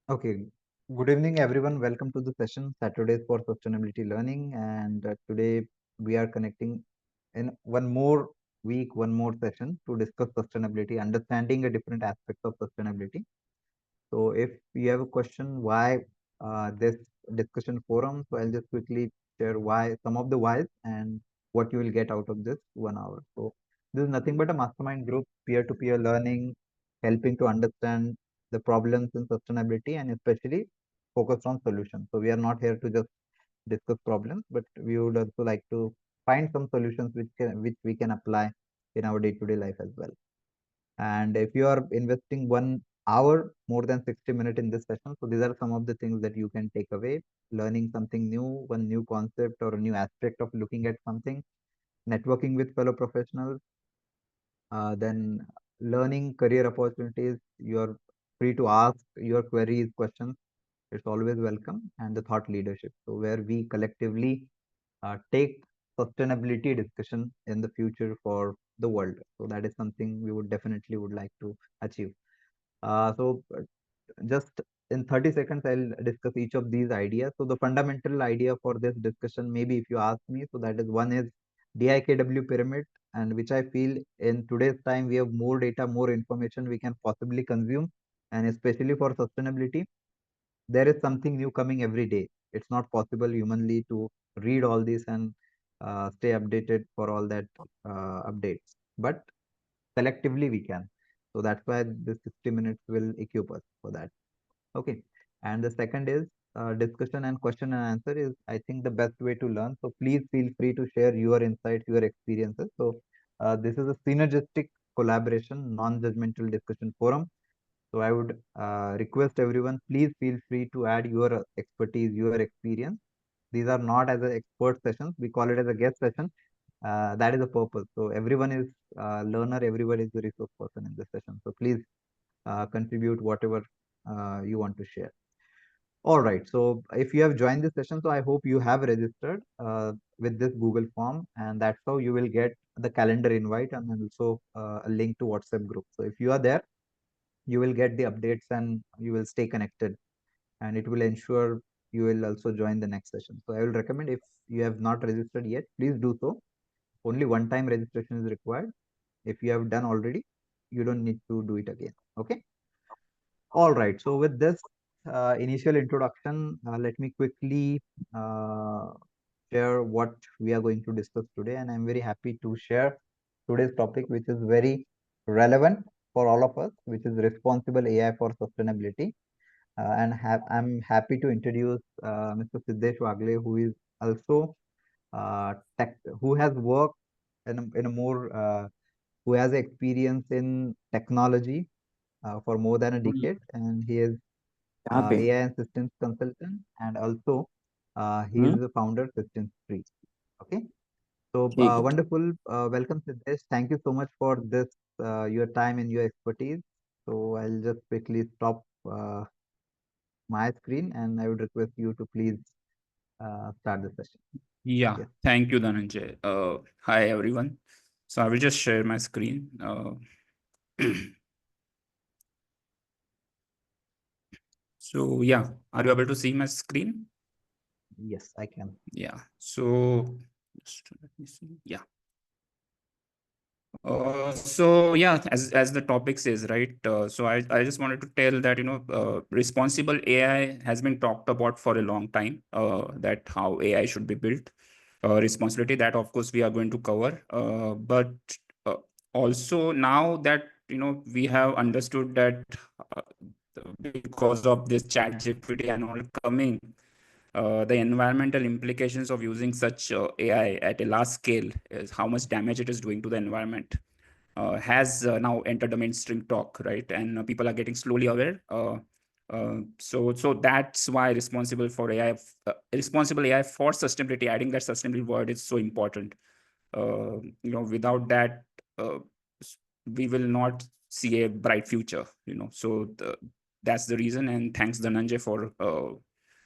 Okay, good evening, everyone. Welcome to the session Saturdays for Sustainability Learning. And today we are connecting in one more week, one more session to discuss sustainability, understanding a different aspects of sustainability. So, if you have a question, why this discussion forum? So, I'll just quickly share why some of the whys and what you will get out of this 1 hour. So, this is nothing but a mastermind group, peer-to-peer learning, helping to understand the problems in sustainability and especially focused on solutions. So, we are not here to just discuss problems, but we would also like to find some solutions which we can apply in our day-to-day life as well. And if you are investing 1 hour, more than 60 minutes in this session, so these are some of the things that you can take away, learning something new, one new concept or a new aspect of looking at something, networking with fellow professionals, then learning career opportunities. You're free to ask your queries, questions. It's always welcome. And the thought leadership. So where we collectively take sustainability discussion in the future for the world. So that is something we would definitely would like to achieve. Just in 30 seconds, I'll discuss each of these ideas. So the fundamental idea for this discussion, maybe if you ask me, so that is one is DIKW pyramid, and which I feel in today's time, we have more data, more information we can possibly consume, and especially for sustainability, there is something new coming every day. It's not possible humanly to read all this and stay updated for all that updates, but collectively we can. So that's why this 60 minutes will equip us for that. Okay. And the second is discussion and question and answer is, I think, the best way to learn. So please feel free to share your insights, your experiences. So this is a synergistic collaboration, non-judgmental discussion forum. So I would request everyone, please feel free to add your expertise, your experience. These are not as a expert sessions. We call it as a guest session. That is the purpose. So everyone is learner, everyone is the resource person in this session. So please contribute whatever you want to share. All right. So if you have joined this session, so I hope you have registered with this Google form, and that's how you will get the calendar invite and then also a link to WhatsApp group. So if you are there, you will get the updates and you will stay connected, and it will ensure you will also join the next session. So I will recommend, if you have not registered yet, please do so. Only one time registration is required. If you have done already, you don't need to do it again. Okay. All right. So with this initial introduction, let me quickly uh, share what we are going to discuss today. And I'm very happy to share today's topic, which is very relevant for all of us, which is responsible AI for sustainability. I'm happy to introduce Mr. Siddhesh Wagle, who is also who has worked in a more who has experience in technology for more than a decade, and he is यहाँ पे AI and systems consultant, and also he is hmm the founder SystemsTree. Okay, so ठीक है wonderful. Welcome, Siddhesh. Thank you so much for this, your time and your expertise. So I'll just quickly stop my screen, and I would request you to please start the session. Yeah, Yes. thank you, Dhananjay. Hi, everyone. So I will just share my screen. So yeah, are you able to see my screen? Yes, I can. Yeah. So just let me see. Yeah. So yeah, as the topic says, right? So I just wanted to tell that responsible AI has been talked about for a long time. That how AI should be built. Responsibility that of course we are going to cover. But uh, also now that we have understood that uh, because of this chat GPT and all coming, the environmental implications of using such AI at a large scale is how much damage it is doing to the environment has now entered the mainstream talk, right? And people are getting slowly aware. So that's why responsible AI for sustainability, adding that sustainability word is so important. Without that, uh, we will not see a bright future. That's the reason. And thanks, Dhananjay, for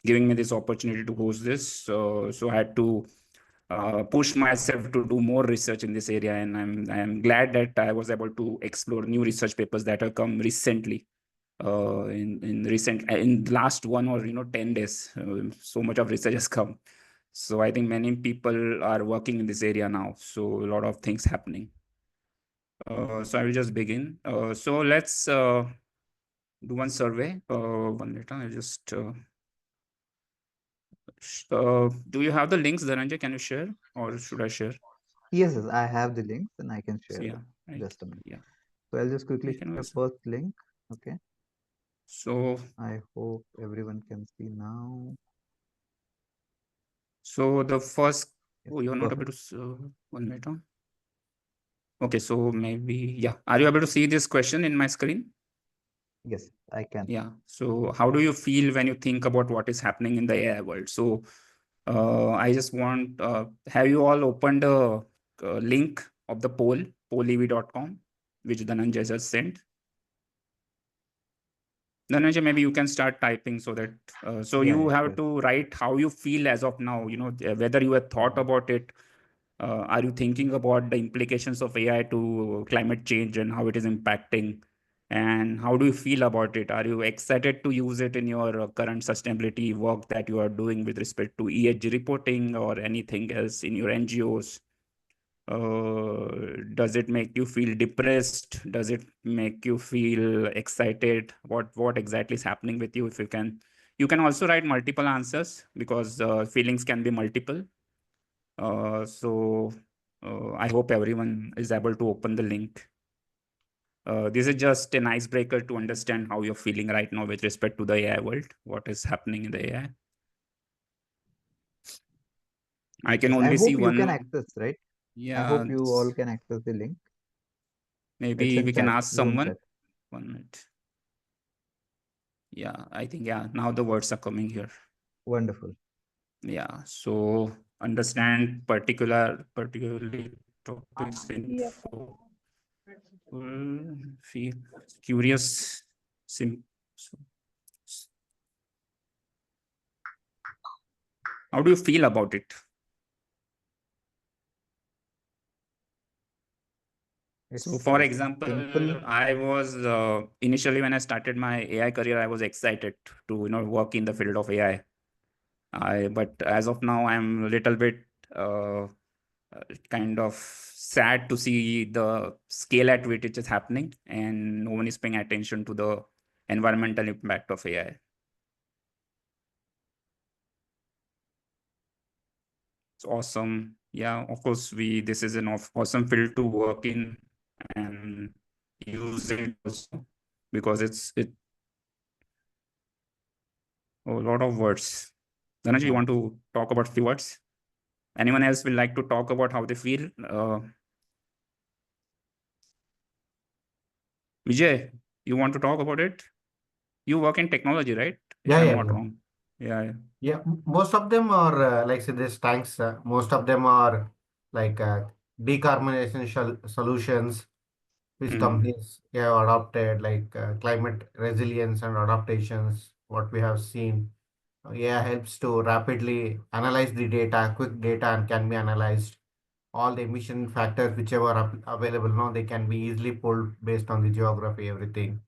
giving me this opportunity to host this. So I had to push myself to do more research in this area, and I am glad that I was able to explore new research papers that have come recently. in last 1 or 10 days. So much of research has come. So I think many people are working in this area now. So a lot of things happening. So I will just begin. So let's do one survey. One minute. I just do you have the links, Dhananjay? Can you share, or should I share? Yes, yes, I have the links and I can So share yeah, it. right. Just a minute. Yeah. So I'll just quickly We can share the also. first link. Okay. So I hope everyone can see now. so the first. Yes, Oh, you're not able perfect. to. 1 minute. Okay, so maybe yeah. Are you able to see this question in my screen? Yes, I can. Yeah. So how do you feel when you think about what is happening in the AI world? So I just want, have you all opened a, link of the poll, pollev.com, which Dhananjay just sent? Dhananjay, maybe you can start typing so that, so Yeah, you yeah, have sure. to write how you feel as of now, whether you have thought Mhm. about it. Are you thinking about the implications of AI to climate change and how it is impacting? And how do you feel about it? Are you excited to use it in your current sustainability work that you are doing with respect to ESG reporting or anything else in your NGOs? Does it make you feel depressed? Does it make you feel excited? What exactly is happening with you? If you can also write multiple answers because feelings can be multiple. So I hope everyone is able to open the link. This is just an icebreaker to understand how you're feeling right now with respect to the AI world, what is happening in the AI. I can Yes, I only see hope you can one. access, right? I Yeah, hope you all can access the link. It's maybe in we can chat, ask Zoom someone. chat. 1 minute. Yeah, I think, yeah, now the words are coming here. Wonderful. Yeah, so understand particularly topics info. Feel curious. Sim- so, how do you feel about it? So, It's for example, simple. I was initially when I started my AI career, I was excited to work in the field of AI. But as of now, I'm a little bit uh, kind of sad to see the scale at which it is happening, and no one is paying attention to the environmental impact of AI. It's awesome. Yeah, of course, this is an awesome field to work in and use it also because it a lot of words. Dhananjay, you Yeah. want to talk about few words? Anyone else will like to talk about how they feel? Vijay, you want to talk about it? You work in technology, right? If Yeah, I'm yeah, not yeah. wrong. Yeah, yeah. Yeah, most of them are like say this tanks. Most of them are like decarbonization solutions which Hmm. companies have adopted, like climate resilience and adaptations. What we have seen, AI helps to rapidly analyze the data, quick data, and can be analyzed. All the emission factors whichever are available now, they can be easily pulled based on the geography, everything.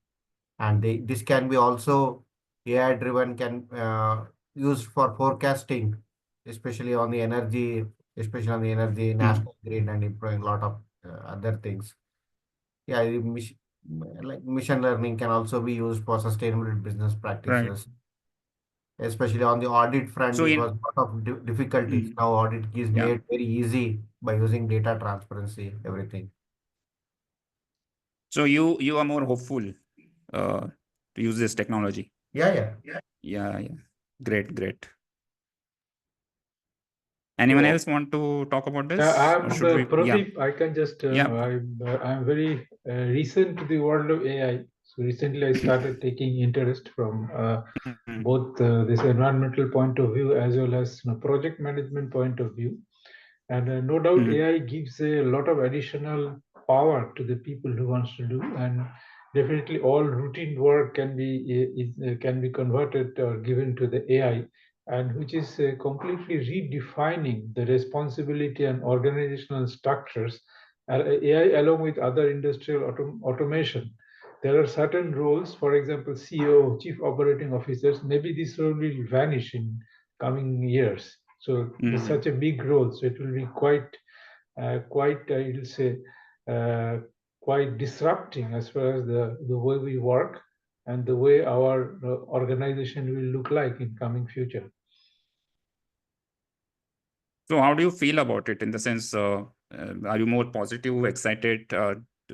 And this can be also AI driven, can used for forecasting, especially on the energy, especially on the energy Hmm. national grid, and improving a lot of other things. Yeah, like machine learning can also be used for sustainable business Right. practices, especially on the audit front. So It was in a lot of difficulties. hmm, Now audit is yeah. made very easy by using data transparency, everything. So you are more hopeful uh, to use this technology. Yeah, yeah. Yeah, yeah. Great, great. Anyone So else want to talk about this, or I'm should we? Yeah, Pradeep. I can just yeah. I'm very recent to the world of AI. So recently I started taking interest from Hmm. both this environmental point of view as well as project management point of view. And no doubt Hmm. AI gives a lot of additional power to the people who wants to do, and definitely all routine work can be can be converted or given to the AI, and which is completely redefining the responsibility and organizational structures. AI along with other industrial automation there are certain roles, for example, CEO, Chief Operating Officers, maybe this role will vanish in coming years. So it's such a big role, so it will be quite, you'll say, quite disrupting as far as the way we work and the way our organization will look like in coming future. So how do you feel about it, in the sense, are you more positive, excited?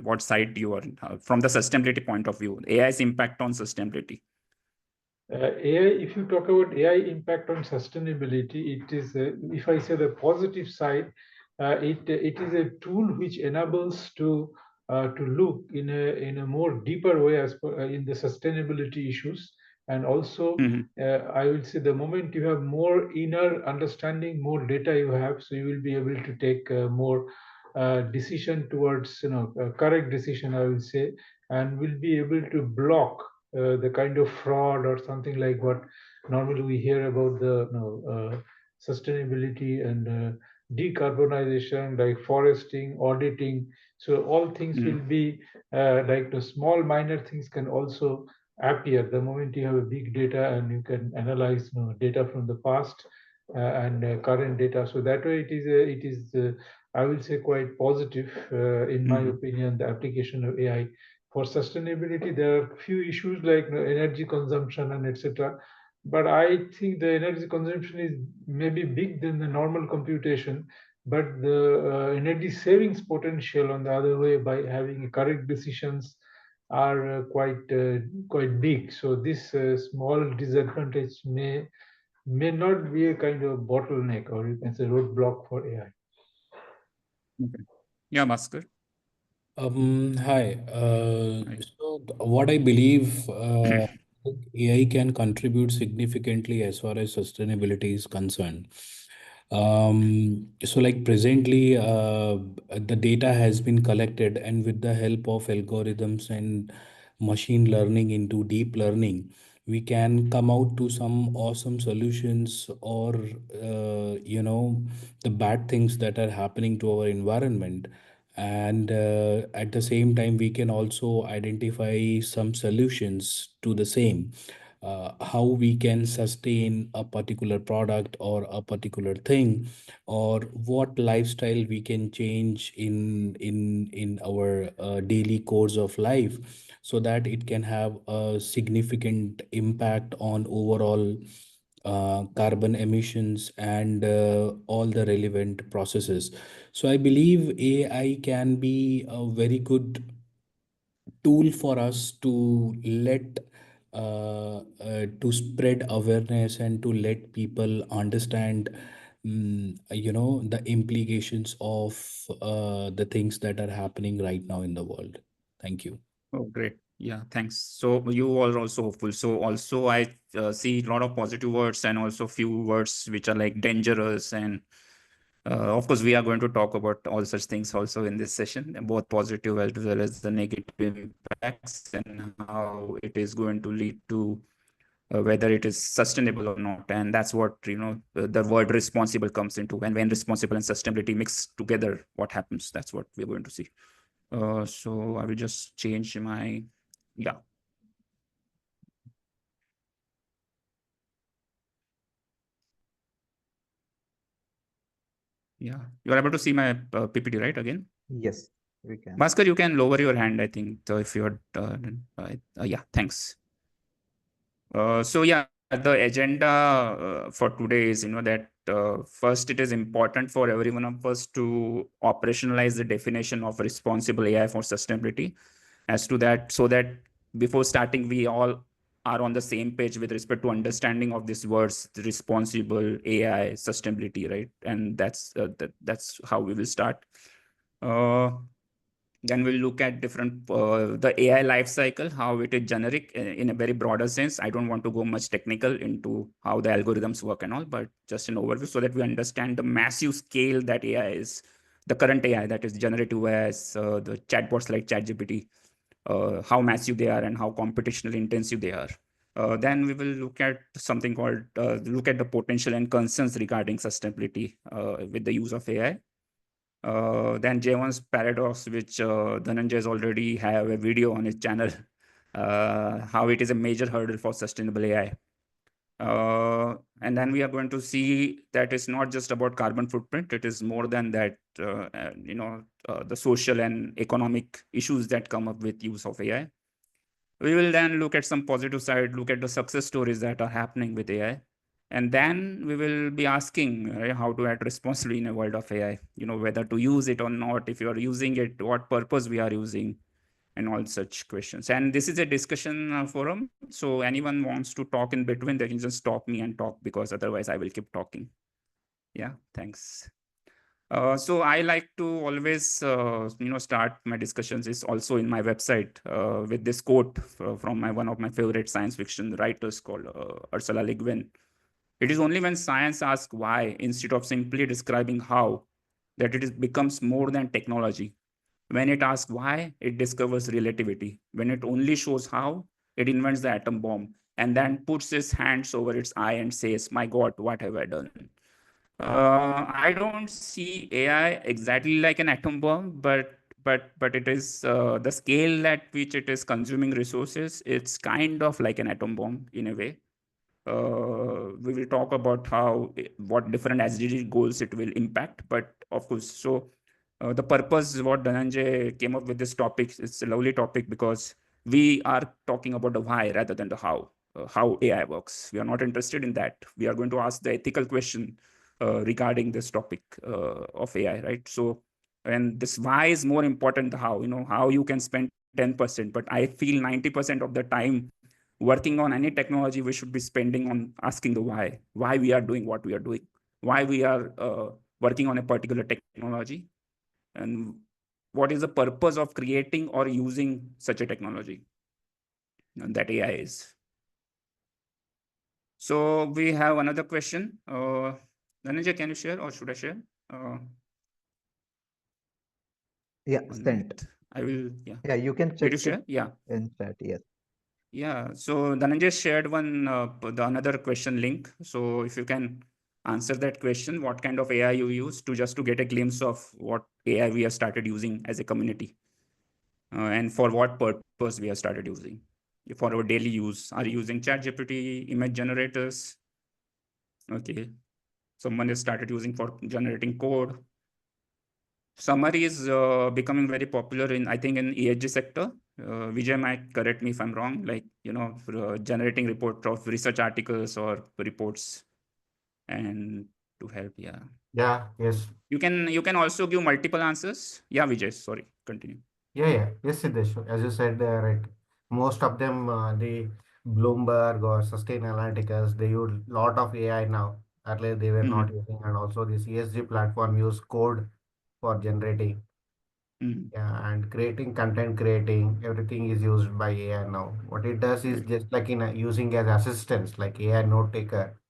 What side you are from the sustainability point of view, AI's impact on sustainability? AI, if you talk about AI impact on sustainability, it is, if I say the positive side, it is a tool which enables to look in a more deeper way as in the sustainability issues, and also I will say the moment you have more inner understanding, more data you have, so you will be able to take more decision towards correct decision, I will say, and will be able to block the kind of fraud or something like what normally we hear about the sustainability and decarbonization, like foresting, auditing. So all things will be like the small minor things can also appear the moment you have a big data and you can analyze data from the past and current data. So that way it is I will say quite positive in my opinion, the application of AI. For sustainability, there are few issues like energy consumption and etc. But I think the energy consumption is maybe big than the normal computation, but the energy savings potential on the other way by having correct decisions are quite big. So this small disadvantage may not be a kind of bottleneck, or you can say roadblock for AI. Okay. Yeah, Bhaskar. Hi. Right. So what I believe, AI can contribute significantly as far as sustainability is concerned. So like presently, the data has been collected, and with the help of algorithms and machine learning into deep learning, we can come out to some awesome solutions, or the bad things that are happening to our environment. And at the same time, we can also identify some solutions to the same, how we can sustain a particular product or a particular thing, or what lifestyle we can change in our daily course of life, so that it can have a significant impact on overall carbon emissions and all the relevant processes. So I believe AI can be a very good tool for us to to spread awareness and to let people understand the implications of the things that are happening right now in the world. Thank you. Oh, great. Yeah, thanks. So you are also hopeful. So also I see a lot of positive words and also few words which are like dangerous. And of course, we are going to talk about all such things also in this session, both positive as well as the negative impacts, and how it is going to lead to whether it is sustainable or not. And that's what, the word responsible comes into. And when responsible and sustainability mix together, what happens? That's what we're going to see. So I will just change my, yeah. Yeah, you are able to see my PPT, right? Again? Yes, we can. Bhaskar, you can lower your hand, I think, so if you're, yeah, thanks. So yeah, the agenda for today is, that first it is important for every one of us to operationalize the definition of responsible AI for sustainability. As to that, so that before starting, we all are on the same page with respect to understanding of these words, the responsible AI, sustainability, right? And that's how we will start. Then we'll look at different the AI life cycle, how it is generic in a very broader sense. I don't want to go much technical into how the algorithms work and all, but just an overview so that we understand the massive scale that AI is, the current AI that is generative as the chatbots like ChatGPT, how massive they are and how computationally intensive they are. Then we will look at something called look at the potential and concerns regarding sustainability with the use of AI. Then Jevons Paradox, which Dhananjay has already have a video on his channel how it is a major hurdle for sustainable AI. And then we are going to see that it's not just about carbon footprint, it is more than that, the social and economic issues that come up with use of AI. We will then look at some positive side, look at the success stories that are happening with AI. And then we will be asking how to act responsibly in a world of AI, whether to use it or not. If you are using it, what purpose we are using, and all such questions. And this is a discussion forum. So anyone wants to talk in between, they can just stop me and talk, because otherwise I will keep talking. Yeah, thanks. So I like to always, start my discussions is also in my website with this quote from one of my favorite science fiction writers called Ursula Le Guin. It is only when science asks why instead of simply describing how that it becomes more than technology. When it asks why, it discovers relativity. When it only shows how, it invents the atom bomb and then puts its hands over its eye and says, "My God, what have I done?" I don't see AI exactly like an atom bomb, but it is the scale at which it is consuming resources. It's kind of like an atom bomb in a way. We will talk about what different SDG goals it will impact, but of course, so the purpose what Dhananjay came up with this topic, it's a lovely topic because we are talking about the why rather than the how AI works. We are not interested in that. We are going to ask the ethical question regarding this topic of AI, right? So, and this why is more important than how, how you can spend 10%, but I feel 90% of the time working on any technology, we should be spending on asking the why we are doing what we are doing, why we are working on a particular technology, and what is the purpose of creating or using such a technology, and that AI is. So we have another question. Dhananjay, can you share or should I share? Yeah, 1 sent. minute. I will, yeah. Yeah, you can Did check you it share? Yeah. in chat. Yes. Yeah. So Dhananjay shared another question link. So if you can answer that question, what kind of AI you use to get a glimpse of what AI we have started using as a community, and for what purpose we have started using for our daily use. Are you using ChatGPT, image generators? Okay. Someone has started using for generating code. Summary is becoming very popular I think, in ESG sector. Vijay might correct me if I'm wrong, like, for, generating report of research articles or reports and to help. Yeah. Yeah, yes. You can also give multiple answers. Yeah, Vijay, sorry, continue. Yes, Siddhesh. As you said, right, most of them, the Bloomberg or Sustainalytics, they use a lot of AI now. Earlier, they were not Mm-hmm. using, and also this ESG platform use code for generating, Mm-hmm. yeah, and creating content, creating everything is used by AI now. What it does is Right. just like using as assistance, like AI note taker.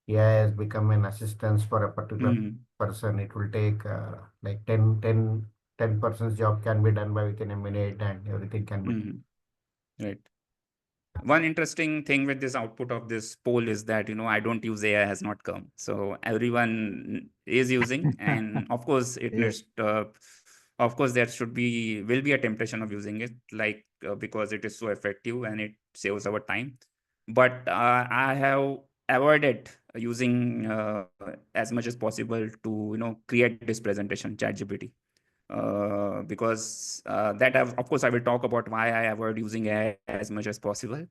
AI has become an assistance for a particular Mm-hmm. person. It will take like 10% job can be done by within a minute and everything can be done. Mm-hmm. Right. One interesting thing with this output of this poll is that, I don't use AI has not come. So everyone is using, and of course it Yes. needs, of course there will be a temptation of using it, like, because it is so effective and it saves our time. But I have avoided using as much as possible to, create this presentation, ChatGPT. Because of course, I will talk about why I avoid using AI as much as possible.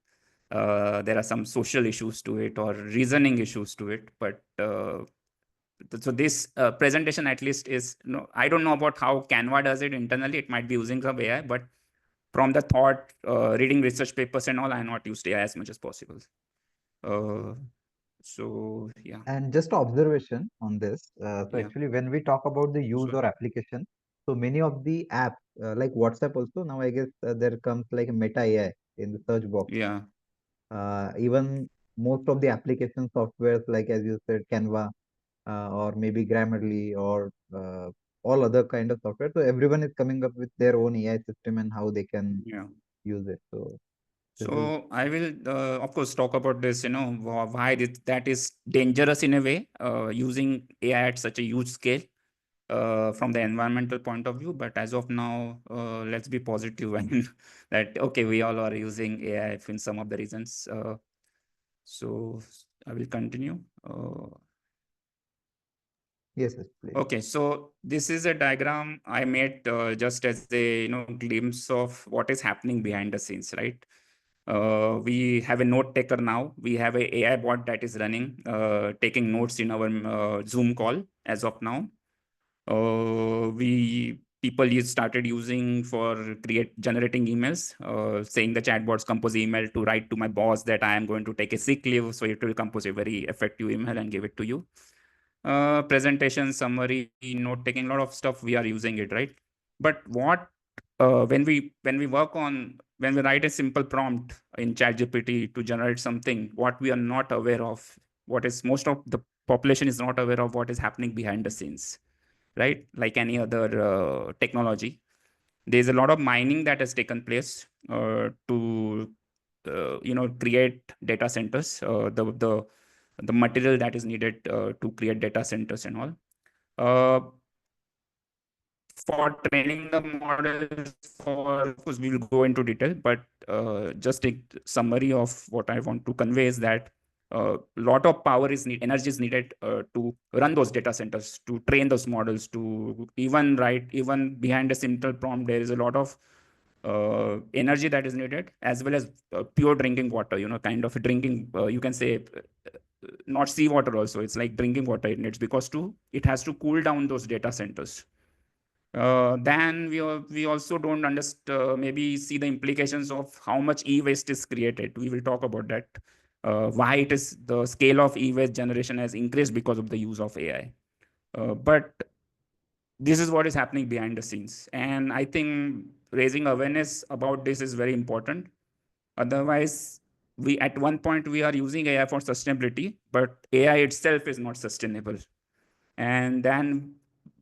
There are some social issues to it or reasoning issues to it, but so this presentation at least is, I don't know about how Canva does it internally. It might be using some AI, but from the thought, reading research papers and all, I not used AI as much as possible. So yeah. And just observation on this. So Yeah. actually, when we talk about the use Sure. or application, so many of the apps, like WhatsApp also, now I guess there comes like a Meta AI in the search box. Yeah. Even most of the application softwares, like as you said, Canva, or maybe Grammarly, or all other kind of software. So everyone is coming up with their own AI system and how they can Yeah. use it. So this is So I will, of course, talk about this, why that is dangerous in a way, using AI at such a huge scale. from the environmental point of view. But as of now, let's be positive and that, okay, we all are using AI in some of the reasons. So I will continue. Yes, please. Okay, so this is a diagram I made just as a glimpse of what is happening behind the scenes, right? We have a note taker now. We have a AI bot that is running, taking notes in our Zoom call as of now. People started using for generating emails, saying the chatbots compose email to write to my boss that I am going to take a sick leave, so it will compose a very effective email and give it to you. Presentation, summary, note taking, a lot of stuff we are using it, right? But what when we write a simple prompt in ChatGPT to generate something, what we are not aware of, what is most of the population is not aware of what is happening behind the scenes, right? Like any other technology, there's a lot of mining that has taken place to create data centers, the material that is needed to create data centers and all. For training the models, of course, we will go into detail, but just a summary of what I want to convey is that a lot of energy is needed to run those data centers, to train those models, to even behind a simple prompt, there is a lot of energy that is needed, as well as pure drinking water, kind of drinking, you can say, not seawater also. It's like drinking water it needs, because it has to cool down those data centers. Then we also don't maybe see the implications of how much e-waste is created. We will talk about that. Why it is the scale of e-waste generation has increased because of the use of AI. But this is what is happening behind the scenes. And I think raising awareness about this is very important. Otherwise, at one point we are using AI for sustainability, but AI itself is not sustainable. And then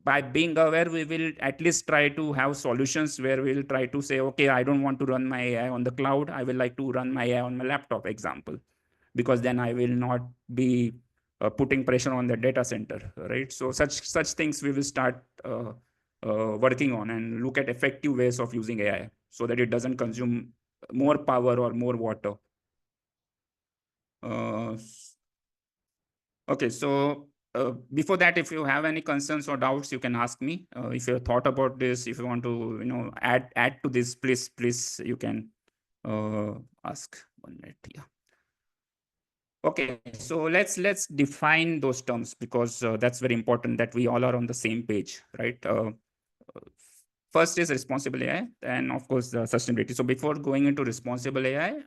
by being aware, we will at least try to have solutions where we'll try to say, okay, I don't want to run my AI on the cloud. I will like to run my AI on my laptop, example, because then I will not be putting pressure on the data center, right? So such things we will start working on and look at effective ways of using AI so that it doesn't consume more power or more water. Okay, so before that, if you have any concerns or doubts, you can ask me. If you have thought about this, if you want to add to this, please you can ask. 1 minute. Yeah. Okay, so let's define those terms, because that's very important that we all are on the same page, right? First is responsible AI, and of course sustainability. So before going into responsible AI,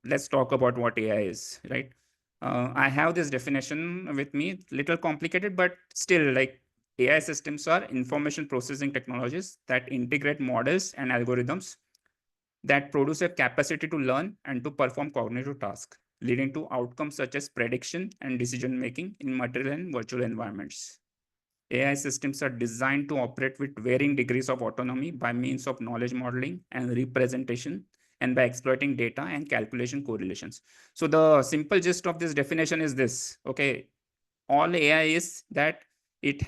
let's talk about what AI is, right? I have this definition with me, little complicated, but still, like, AI systems are information processing technologies that integrate models and algorithms that produce a capacity to learn and to perform cognitive tasks, leading to outcomes such as prediction and decision making in material and virtual environments. AI systems are designed to operate with varying degrees of autonomy by means of knowledge modeling and representation, and by exploiting data and calculation correlations. So the simple gist of this definition is this. Okay, all AI is that it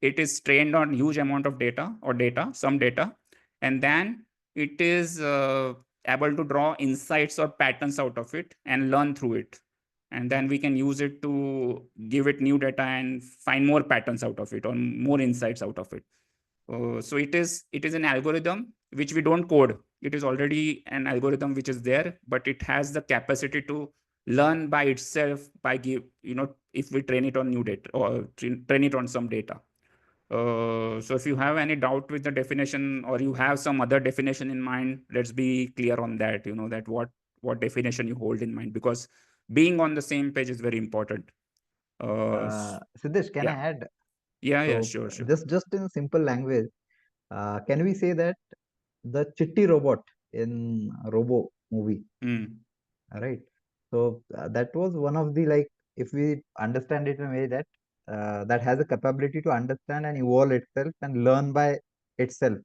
is trained on huge amount of some data, and then it is able to draw insights or patterns out of it and learn through it. And then we can use it to give it new data and find more patterns out of it or more insights out of it. So it is an algorithm which we don't code. It is already an algorithm which is there, but it has the capacity to learn by itself if we train it on new data or train it on some data. So if you have any doubt with the definition, or you have some other definition in mind, let's be clear on that, that what definition you hold in mind, because being on the same page is very important. Siddhesh, can I Yeah. add? Yeah, So sure. just in simple language, can we say that the Chitti robot in Robo movie, right? So that was one of the, like, if we understand it in a way that that has a capability to understand and evolve itself and learn by itself.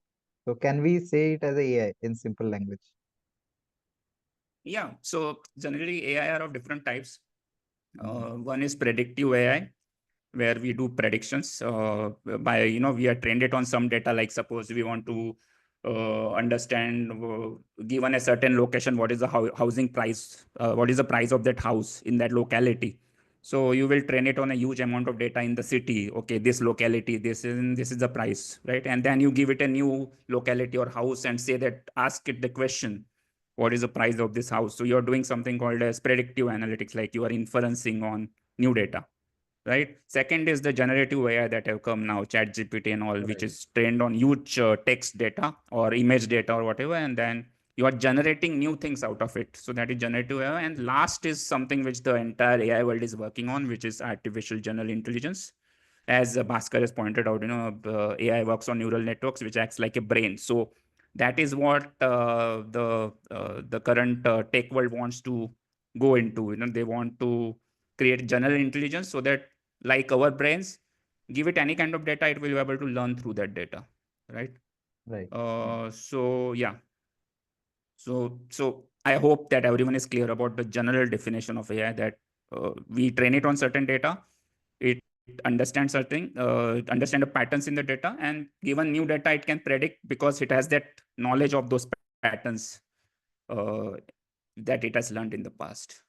So can we say it as a AI in simple language? Yeah. So generally AI are of different types. One is predictive AI, where we do predictions by, we are trained it on some data. Like suppose we want to understand, given a certain location, what is the housing price, what is the price of that house in that locality. So you will train it on a huge amount of data in the city. Okay, this locality, this is the price, right? And then you give it a new locality or house and say that, ask it the question, what is the price of this house? So you're doing something called as predictive analytics, like you are inferencing on new data, right? Second is the generative AI that have come now, ChatGPT and all, Right. which is trained on huge text data or image data or whatever, and then you are generating new things out of it. So that is generative AI. And last is something which the entire AI world is working on, which is artificial general intelligence. As Bhaskar has pointed out, AI works on neural networks, which acts like a brain. So that is what the current tech world wants to go into. They want to create general intelligence so that, like our brains, give it any kind of data, it will be able to learn through that data, right? Right. So yeah. So I hope that everyone is clear about the general definition of AI, that we train it on certain data, it understands certain, understand the patterns in the data, and given new data, it can predict because it has that knowledge of those patterns uh, that it has learned in the past.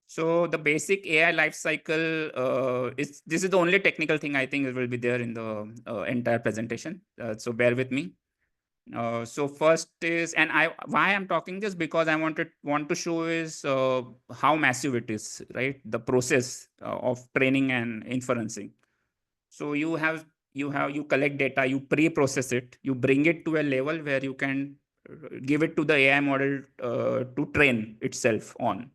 So the basic AI lifecycle is, this is the only technical thing I think it will be there in the entire presentation. So bear with me. So first is, and why I'm talking this, because I want to show is how massive it is, right? The process of training and inferencing. So you collect data, you pre-process it, you bring it to a level where you can give it to the AI model to train itself on,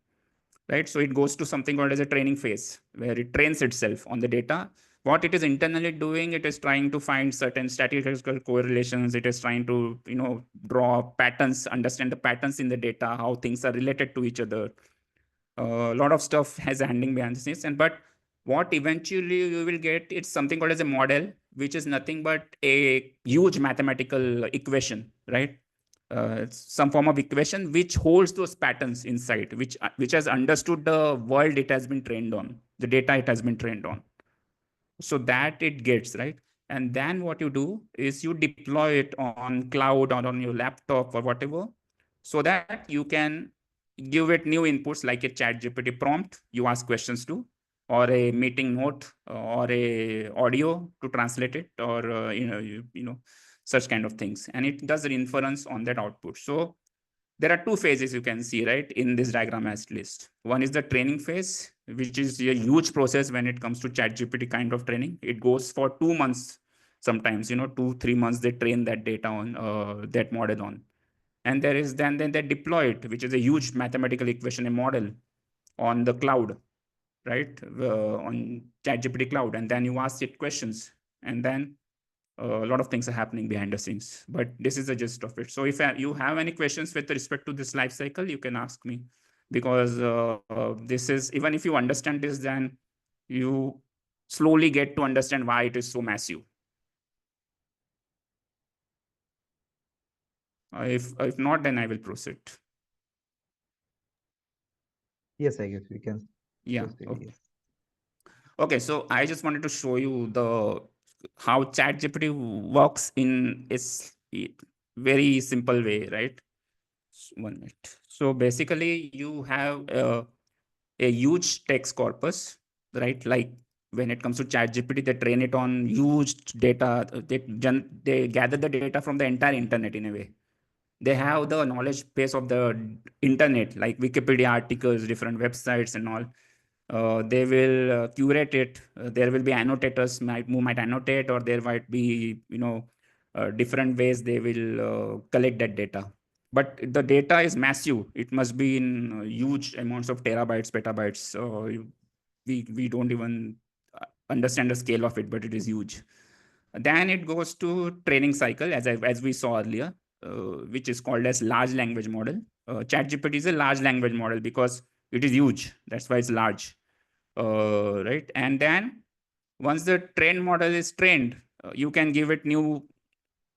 right? So it goes to something called as a training phase, where it trains itself on the data. What it is internally doing, it is trying to find certain statistical correlations. It is trying to, draw patterns, understand the patterns in the data, how things are related to each other. A lot of stuff has handling behind the scenes. But what eventually you will get, it's something called as a model, which is nothing but a huge mathematical equation, right? Some form of equation which holds those patterns inside, which has understood the world it has been trained on, the data it has been trained on. So that it gets, right? And then what you do is you deploy it on cloud or on your laptop or whatever, so that you can give it new inputs like a ChatGPT prompt you ask questions to, or a meeting note, or a audio to translate it, or such kind of things, and it does the inference on that output. So there are two phases you can see, right, in this diagram as list. One is the training phase, which is a huge process when it comes to ChatGPT kind of training. It goes for 2 months, sometimes 2-3 months they train that data on, that model on. And there is then they deploy it, which is a huge mathematical equation, a model on the cloud, right, on ChatGPT cloud. And then you ask it questions, and then a lot of things are happening behind the scenes. But this is the gist of it. So if you have any questions with respect to this life cycle, you can ask me, because this is, even if you understand this, then you slowly get to understand why it is so massive. If not, then I will proceed. Yes, I guess we can Yeah. proceed. Okay. Yes. Okay, so I just wanted to show you the how ChatGPT works in its very simple way, right? 1 minute. So basically, you have a huge text corpus, right? Like when it comes to ChatGPT, they train it on huge data. They gather the data from the entire internet in a way. They have the knowledge base of the internet, like Wikipedia articles, different websites, and all. They will curate it. There will be annotators who might annotate, or there might be different ways they will collect that data. But the data is massive. It must be in huge amounts of terabytes, petabytes. So we don't even understand the scale of it, but it is huge. Then it goes to training cycle, as we saw earlier, which is called as large language model. ChatGPT is a large language model because it is huge. That's why it's large, right? And then once the trained model is trained, you can give it new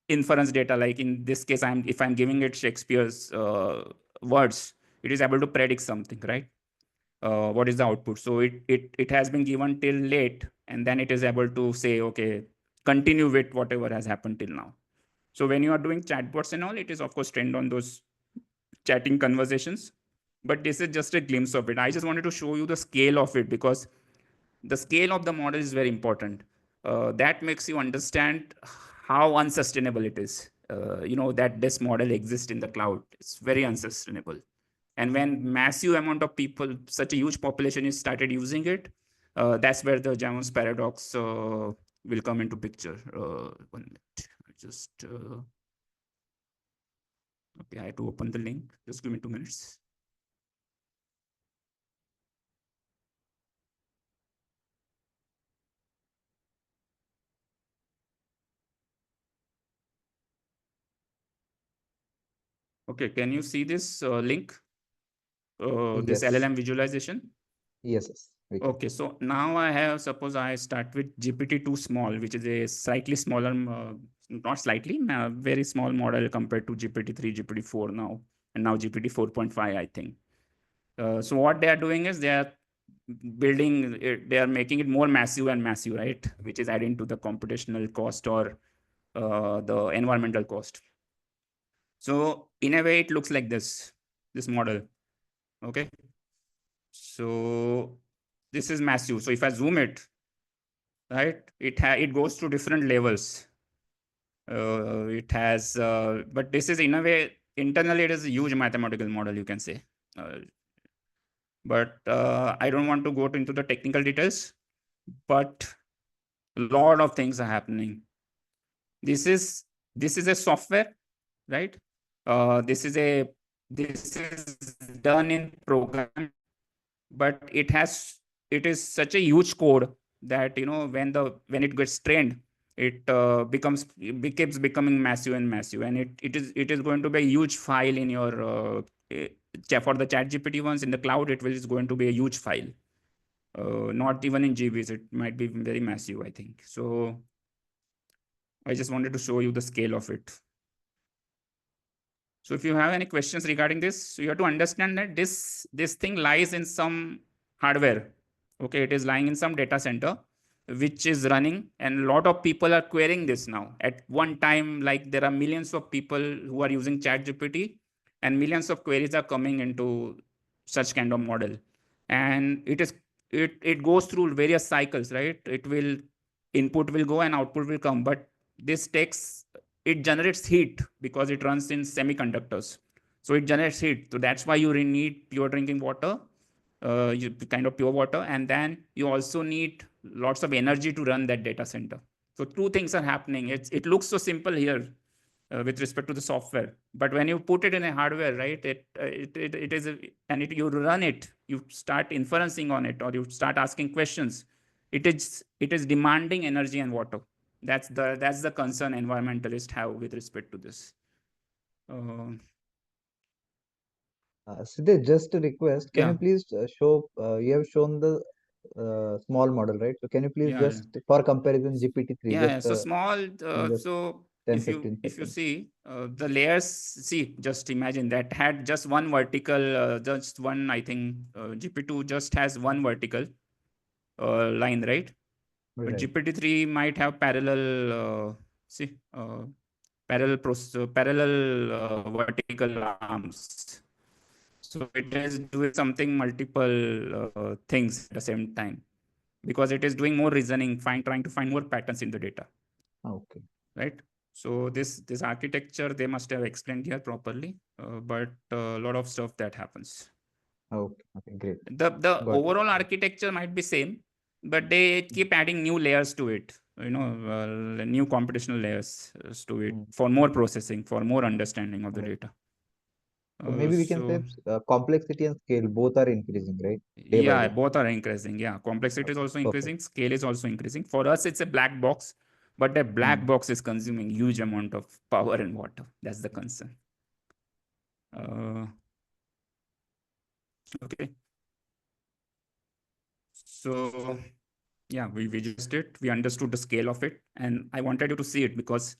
inference data. Like in this case, if I'm giving it Shakespeare's words, it is able to predict something, right? what is the output. So it has been given till late, and then it is able to say, okay, continue with whatever has happened till now. So when you are doing chatbots and all, it is of course trained on those chatting conversations. But this is just a glimpse of it. I just wanted to show you the scale of it, because the scale of the model is very important. That makes you understand how unsustainable it is. That this model exists in the cloud. It's very unsustainable. And when massive amount of people, such a huge population is started using it, that's where the Jevons Paradox will come into picture. 1 minute. Okay, I had to open the link. Just give me 2 minutes. Okay, can you see this link? This Yes. LLM visualization? Yes. We can. Okay, so now I have, suppose I start with GPT-2 small, which is a slightly smaller, not slightly, very small model compared to GPT-3, GPT-4 now, and now GPT 4.5, I think. So what they are doing is they are building it, they are making it more massive and massive, right? Which is adding to the computational cost or the environmental cost. So in a way, it looks like this model. Okay. So this is massive. So if I zoom it, right, it goes to different levels. It has, but this is in a way, internally, it is a huge mathematical model, you can say. But I don't want to go into the technical details, but a lot of things are happening. This is a software, right? This is done in program, but it is such a huge code that when it gets trained, it keeps becoming massive and massive, and it is going to be a huge file in your for the ChatGPT ones in the cloud. Is going to be a huge file, not even in GBs. It might be very massive, I think. So I just wanted to show you the scale of it. So if you have any questions regarding this, you have to understand that this thing lies in some hardware. Okay, it is lying in some data center, which is running, and a lot of people are querying this now. At one time, like there are millions of people who are using ChatGPT, and millions of queries are coming into such kind of model. And it goes through various cycles, right? Input will go and output will come, but it generates heat because it runs in semiconductors. So it generates heat. So that's why you need pure drinking water, kind of pure water. And then you also need lots of energy to run that data center. So two things are happening. It looks so simple here with respect to the software, but when you put it in a hardware, right, you run it, you start inferencing on it, or you start asking questions. It is demanding energy and water. That's the concern environmentalists have with respect to this. Siddhesh, just a request. Can Yeah. you please show? You have shown the small model, right? So can you please Yeah. just for comparison GPT-3 Yeah. just So small. just So 10 if 15 you seconds? see the layers, see, just imagine that had just one vertical, just one. I think GP2 just has one vertical line, right? But Right. GPT-3 might have parallel. Parallel vertical arms. So it is doing something multiple things at the same time, because it is doing more reasoning, trying to find more patterns in the data. Okay. Right. So this architecture they must have explained here properly, but a lot of stuff that happens. Okay. Great. The overall architecture might be same, but they keep adding new layers to it. New computational layers to it for more processing, for more understanding of the data. So maybe we can say complexity and scale both are increasing, right? Day by Yeah, day. both are increasing. Yeah, complexity is also increasing. Perfect. Scale is also increasing. For us, it's a black box, but the black box is consuming huge amount of power and water. That's the concern. Okay. So yeah, we just did. We understood the scale of it, and I wanted you to see it because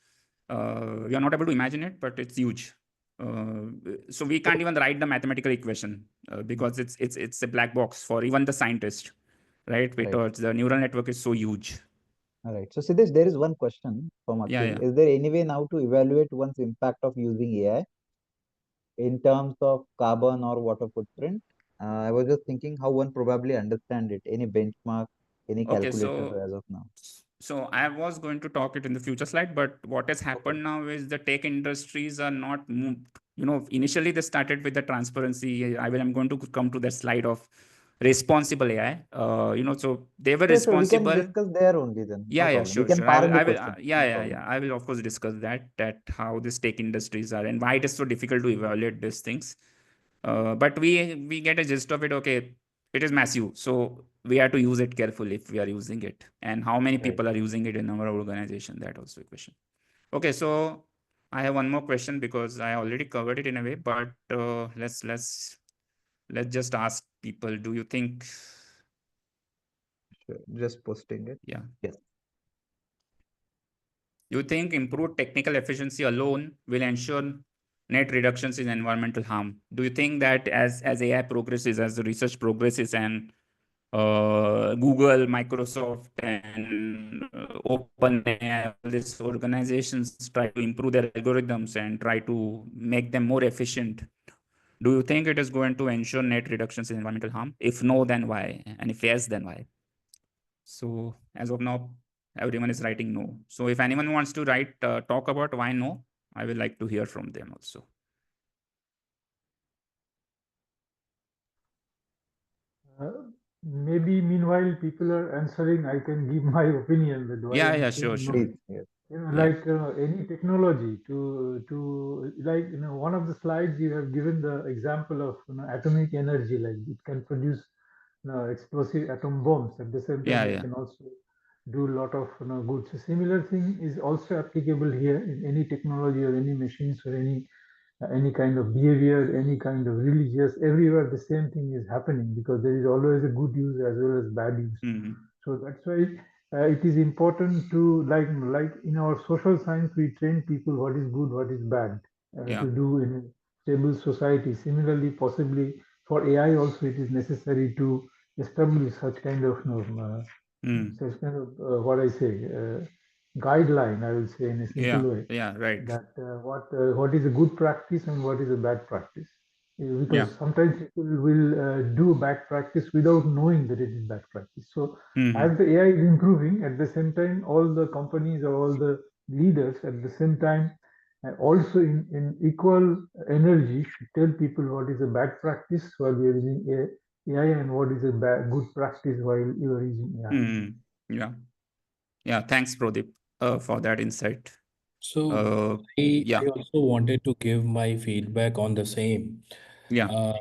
we are not able to imagine it, but it's huge. So we can't even write the mathematical equation because it's a black box for even the scientist, right? Because the neural network is so huge. All right. So Siddhesh, there is one question from Yeah, Akhil. yeah. Is there any way now to evaluate one's impact of using AI in terms of carbon or water footprint? I was just thinking how one probably understand it. Any benchmark, any Okay, calculator as of now? so I was going to talk it in the future slide, but what has happened now is the tech industries are not moved. Initially they started with the transparency. I'm going to come to the slide of responsible AI. So they were Sure, sure. We can responsible. discuss there only then. No Yeah, problem. We sure, can sure. I park will, the I will, question. yeah, No yeah, problem. yeah. I will of course discuss that how these tech industries are and why it is so difficult to evaluate these things. But we get a gist of it. Okay, it is massive, so we have to use it carefully if we are using it, and how many Right. people are using it in our organization. That also a question. Okay, so I have one more question because I already covered it in a way, but let's just ask people. Do you think? Sure. Just posting it. Yeah. Yes. You think improved technical efficiency alone will ensure net reductions in environmental harm? Do you think that as AI progresses, as the research progresses, and Google, Microsoft, and OpenAI, all these organizations try to improve their algorithms and try to make them more efficient, do you think it is going to ensure net reductions in environmental harm? If no, then why? And if yes, then why? So as of now, everyone is writing no. So if anyone wants to talk about why no, I would like to hear from them also. Maybe meanwhile people are answering, I can give my opinion that why I'm Sure, saying no. sure. Please. Yes. Yeah. Like any technology to like one of the slides you have given the example of atomic energy, like it can produce explosive atom bombs. At the same time, it Yeah. can also do a lot of good. So similar thing is also applicable here in any technology or any machines or any kind of behavior, any kind of religious, everywhere the same thing is happening because there is always a good use as well as bad use. Mm-hmm. So that's why it is important to like in our social science we train people what is good, what is bad to do in a stable society. Similarly, possibly for AI also it is necessary to establish such kind of such kind of what I say guideline. I will say in a simple way Right. that what is a good practice and what is a bad practice. Because sometimes people will do bad practice without knowing that it is bad practice. So as the AI is improving, at the same time, all the companies or all the leaders at the same time also in equal energy should tell people what is a bad practice while we are using AI and what is a good practice while you are using AI. Yeah. Thanks, Pradeep, for that insight. So Yeah. I also wanted to give my feedback on the same. Yeah.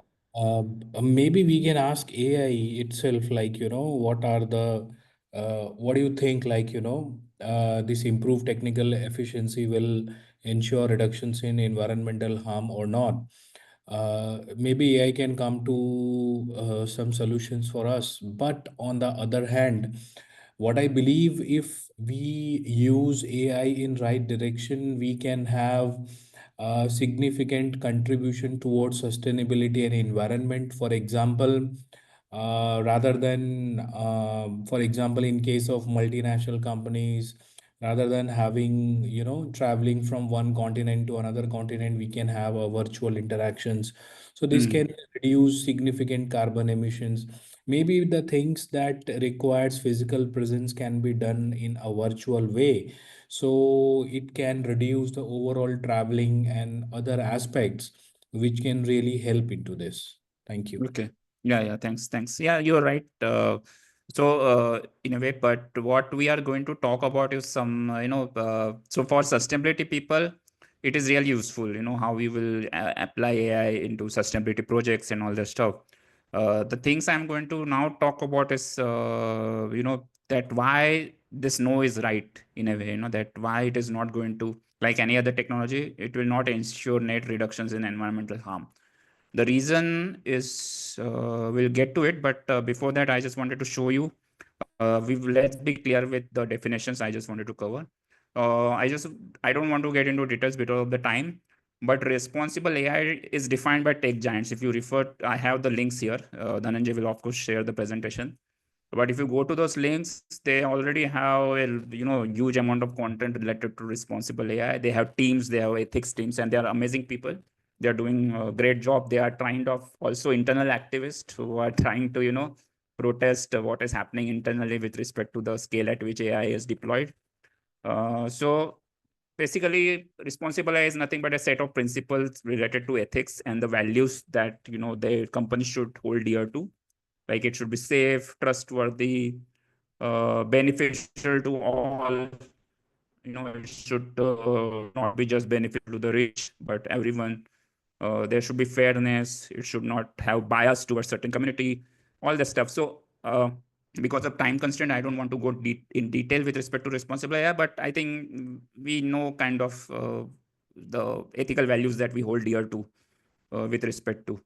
Maybe we can ask AI itself, like, what do you think, like, this improved technical efficiency will ensure reductions in environmental harm or not? Maybe AI can come to some solutions for us. But on the other hand, what I believe, if we use AI in right direction, we can have a significant contribution towards sustainability and environment. For example, rather than, for example, in case of multinational companies, rather than having, traveling from one continent to another continent, we can have a virtual interactions. So this can reduce significant carbon emissions. Maybe the things that requires physical presence can be done in a virtual way, so it can reduce the overall traveling and other aspects, which can really help into this. Thank you. Okay. Yeah. Thanks. Yeah, you're right. In a way, but what we are going to talk about is some, so for sustainability people, it is really useful, how we will apply AI into sustainability projects and all that stuff. The things I'm going to now talk about is, that why this no is right in a way, that why it is not going to, like any other technology, it will not ensure net reductions in environmental harm. The reason is, we'll get to it, but before that, I just wanted to show you. Let's be clear with the definitions I just wanted to cover. I don't want to get into details because of the time. But responsible AI is defined by tech giants. If you refer, I have the links here. Dhananjay will of course share the presentation. But if you go to those links, they already have a huge amount of content related to responsible AI. They have teams, they have ethics teams, and they are amazing people. They are doing a great job. They are trying to also internal activists who are trying to protest what is happening internally with respect to the scale at which AI is deployed. So basically, responsible AI is nothing but a set of principles related to ethics and the values that the company should hold dear to. Like it should be safe, trustworthy, beneficial to all. It should not be just beneficial to the rich, but everyone. There should be fairness. It should not have bias towards certain community. All this stuff. So because of time constraint, I don't want to go in detail with respect to responsible AI, but I think we know kind of the ethical values that we hold dear to with respect to.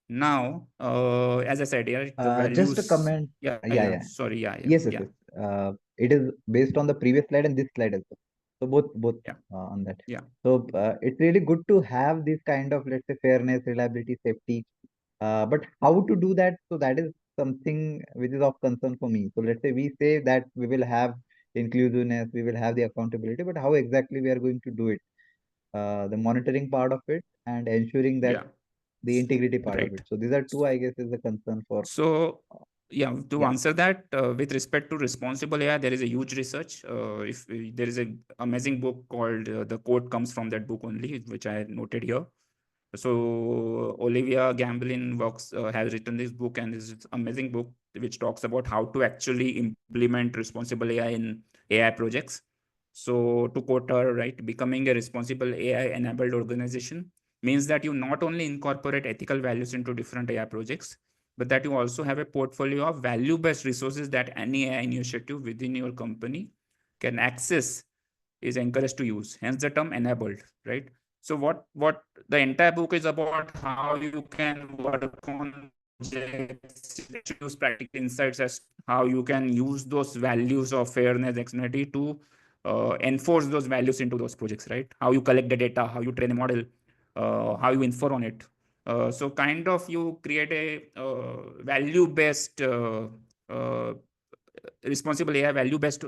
Now, as I said, yeah, the Just a values. comment. Yeah. Sorry, Yes. It is based on the previous slide and this slide also. So both Yeah. on that. Yeah. So it's really good to have this kind of, let's say, fairness, reliability, safety. But how to do that? So that is something which is of concern for me. So let's say we say that we will have inclusiveness, we will have the accountability, but how exactly we are going to do it? The monitoring part of it and ensuring that Yeah. the integrity part of Right. it. So these are two, I guess, is the concern for. So yeah, to Yeah. answer that, with respect to responsible AI, there is a huge research. If there is an amazing book called the quote comes from that book only, which I noted here. So Olivia Gamblin has written this book, and this is amazing book which talks about how to actually implement responsible AI in AI projects. So to quote her, right, becoming a responsible AI-enabled organization means that you not only incorporate ethical values into different AI projects, but that you also have a portfolio of value-based resources that any AI initiative within your company can access, is encouraged to use. Hence the term enabled, right? So what the entire book is about, how you can work on projects, use practical insights as how you can use those values of fairness, externality to enforce those values into those projects, right? How you collect the data, how you train a model, how you infer on it. So kind of you create a value-based, responsible AI value-based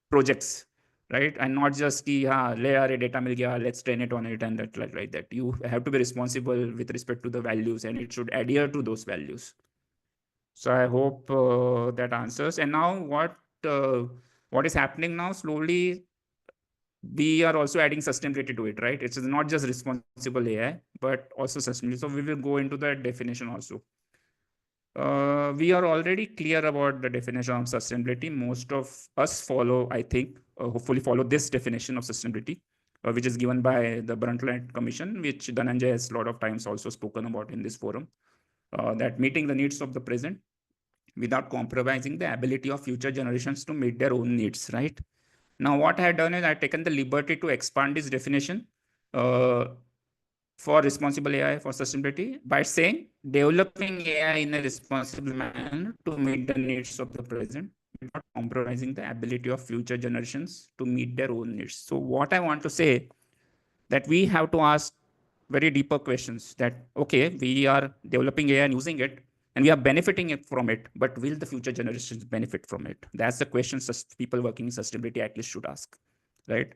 projects, right? And not just ki layer data mil gaya, let's train it on it and that like that. You have to be responsible with respect to the values, and it should adhere to those values. So I hope that answers. And now what is happening now? Slowly, we are also adding sustainability to it, right? It's not just responsible AI, but also sustainability. So we will go into that definition also. We are already clear about the definition of sustainability. Most of us follow, I think, hopefully follow this definition of sustainability, which is given by the Brundtland Commission, which Dhananjay has a lot of times also spoken about in this forum, that meeting the needs of the present without compromising the ability of future generations to meet their own needs, right? Now, what I have done is I've taken the liberty to expand this definition for responsible AI for sustainability by saying developing AI in a responsible manner to meet the needs of the present without compromising the ability of future generations to meet their own needs. So what I want to say that we have to ask very deeper questions that, okay, we are developing AI and using it and we are benefiting from it, but will the future generations benefit from it? That's the question people working in sustainability at least should ask, right?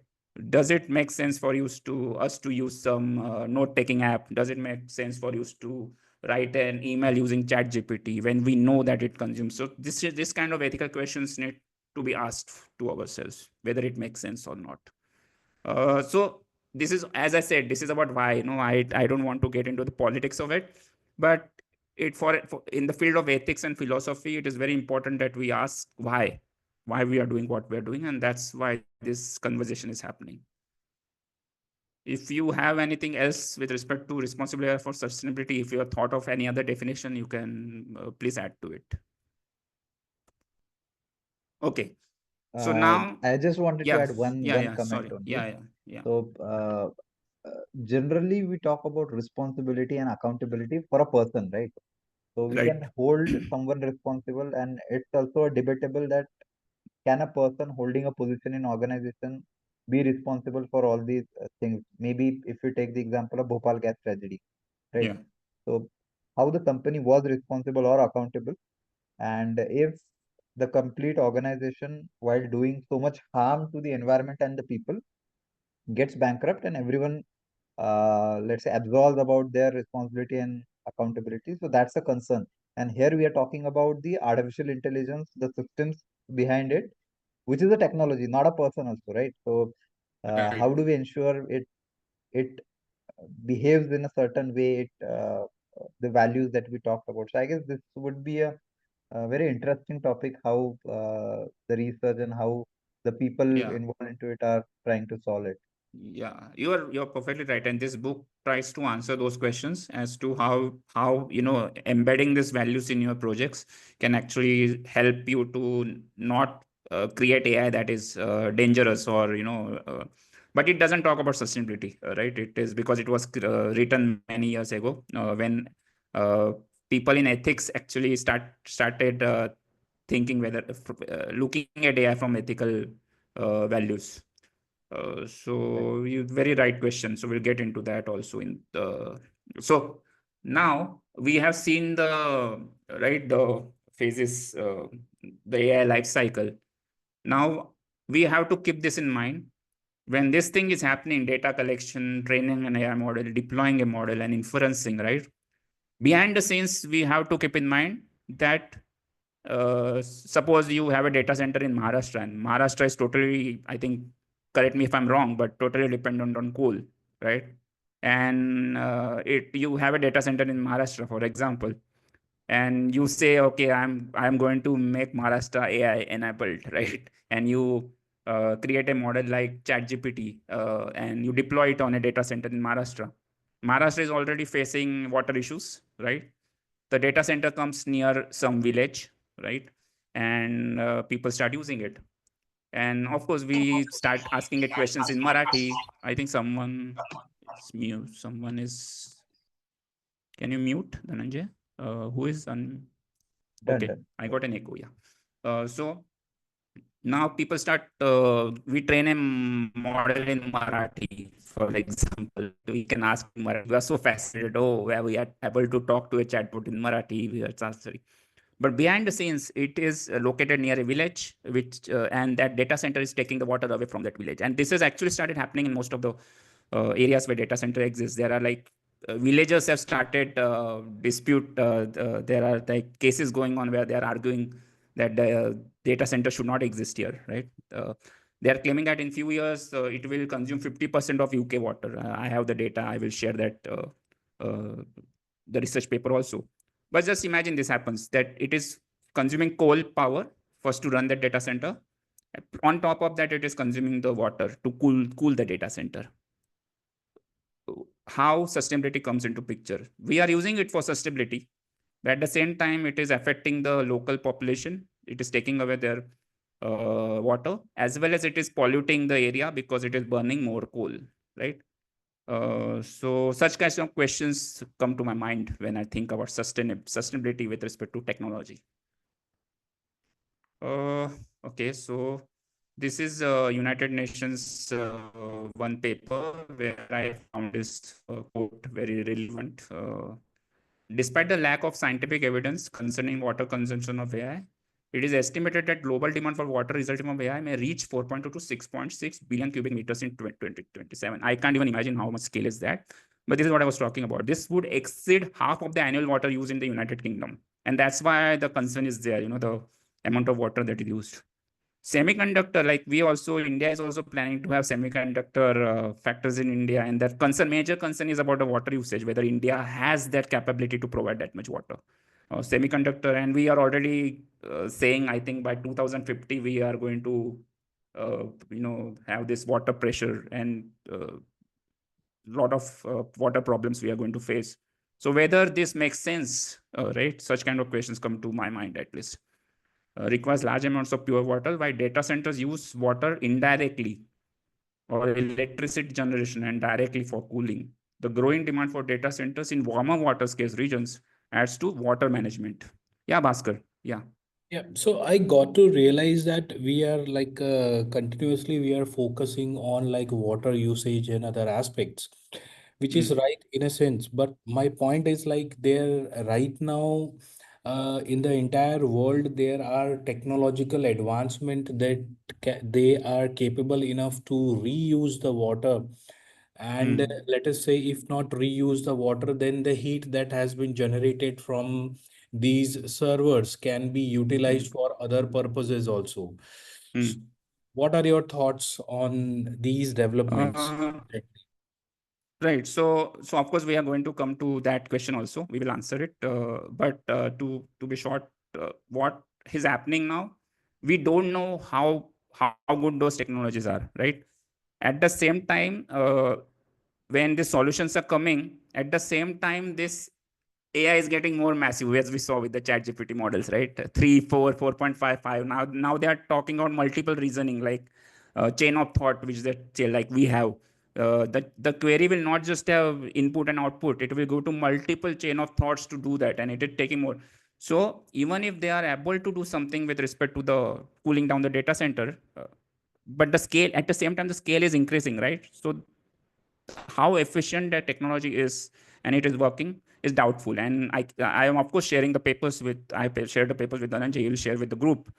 Does it make sense for us to use some note-taking app? Does it make sense for us to write an email using ChatGPT when we know that it consumes? So this kind of ethical questions need to be asked to ourselves, whether it makes sense or not. So this is, as I said, this is about why. I don't want to get into the politics of it, but for in the field of ethics and philosophy, it is very important that we ask why we are doing what we are doing, and that's why this conversation is happening. If you have anything else with respect to responsibility for sustainability, if you have thought of any other definition, you can please add to it. Okay. So now I just wanted to add one comment sorry. only. Yeah. So generally we talk about responsibility and accountability for a person, right? So we Right. can hold someone responsible, and it's also debatable that can a person holding a position in organization be responsible for all these things. Maybe if you take the example of Bhopal gas tragedy, right? Yeah. So how the company was responsible or accountable, and if the complete organization, while doing so much harm to the environment and the people, gets bankrupt and everyone, let's say, absolves about their responsibility and accountability. So that's a concern. And here we are talking about the artificial intelligence, the systems behind it, which is a technology, not a person also, right? So Right. how do we ensure it behaves in a certain way, the values that we talked about? So I guess this would be a very interesting topic, how the research and how the people Yeah. involved into it are trying to solve it. Yeah, you're perfectly right. And this book tries to answer those questions as to how embedding these values in your projects can actually help you to not create AI that is dangerous, or but it doesn't talk about sustainability, right? It is because it was written many years ago, when uh, people in ethics actually started thinking whether looking at AI from ethical values. So you very right question. So we'll get into that also in the. So now we have seen the phases, the AI life cycle. Now we have to keep this in mind when this thing is happening: data collection, training an AI model, deploying a model, and inferencing. Right behind the scenes, we have to keep in mind that suppose you have a data center in Maharashtra, and Maharashtra is totally, I think, correct me if I'm wrong, but totally dependent on coal, right? And you have a data center in Maharashtra, for example, and you say, okay, I'm going to make Maharashtra AI enabled, right? And you create a model like ChatGPT, and you deploy it on a data center in Maharashtra. Maharashtra is already facing water issues, right? The data center comes near some village, right? And people start using it. And of course, we start asking it questions in Marathi. I think someone is mute. Someone is. Can you mute, Dhananjay? Who is on? Done, Okay, done. I got an echo. Yeah. So now people start. We train a model in Marathi, for example. We can ask in Marathi. We are so fascinated. Oh, where we are able to talk to a chatbot in Marathi. We are sorry. But behind the scenes, it is located near a village, which and that data center is taking the water away from that village. And this has actually started happening in most of the areas where data center exists. There are like villagers have started dispute. There are like cases going on where they are arguing that the data center should not exist here, right? They are claiming that in few years it will consume 50% of UK water. I have the data. I will share that the research paper also. But just imagine this happens, that it is consuming coal power first to run that data center. On top of that, it is consuming the water to cool the data center. How sustainability comes into picture? We are using it for sustainability, but at the same time, it is affecting the local population. It is taking away their water, as well as it is polluting the area because it is burning more coal, right? So such kinds of questions come to my mind when I think about sustainability with respect to technology. Okay, so this is United Nations one paper where I found this quote very relevant. Despite the lack of scientific evidence concerning water consumption of AI, it is estimated that global demand for water resulting from AI may reach 4.2 to 6.6 billion cubic meters in 2027. I can't even imagine how much scale is that. But this is what I was talking about. This would exceed half of the annual water use in the United Kingdom. And that's why the concern is there, the amount of water that is used. Semiconductor, like India is also planning to have semiconductor factors in India, and that major concern is about the water usage, whether India has that capability to provide that much water. Semiconductor, and we are already saying, I think by 2050 we are going to have this water pressure and lot of water problems we are going to face. So whether this makes sense, right? Such kind of questions come to my mind, at least. Requires large amounts of pure water, while data centers use water indirectly or electricity generation and directly for cooling. The growing demand for data centers in warmer water scarce regions adds to water management. Yeah, Bhaskar. Yeah. Yeah, so I got to realize that we are like continuously we are focusing on like water usage and other aspects, which is right in a sense. But my point is like there right now, in the entire world, there are technological advancement that they are capable enough to reuse the water. And let us say, if not reuse the water, then the heat that has been generated from these servers can be utilized for other purposes also. S- What are your thoughts on these developments? Right. So of course we are going to come to that question also. We will answer it. But to be short, what is happening now? We don't know how good those technologies are. Right. At the same time, when the solutions are coming, at the same time, this AI is getting more massive, as we saw with the ChatGPT models, right? 3, 4, 4.55. Now they are talking about multiple reasoning, like chain of thought, which they like we have. The query will not just have input and output; it will go to multiple chain of thoughts to do that, and it is taking more. So even if they are able to do something with respect to the cooling down the data center, but the scale at the same time the scale is increasing, right? So how efficient that technology is and it is working is doubtful. And I am of course sharing the papers with shared the papers with Dhananjay. He will share with the group.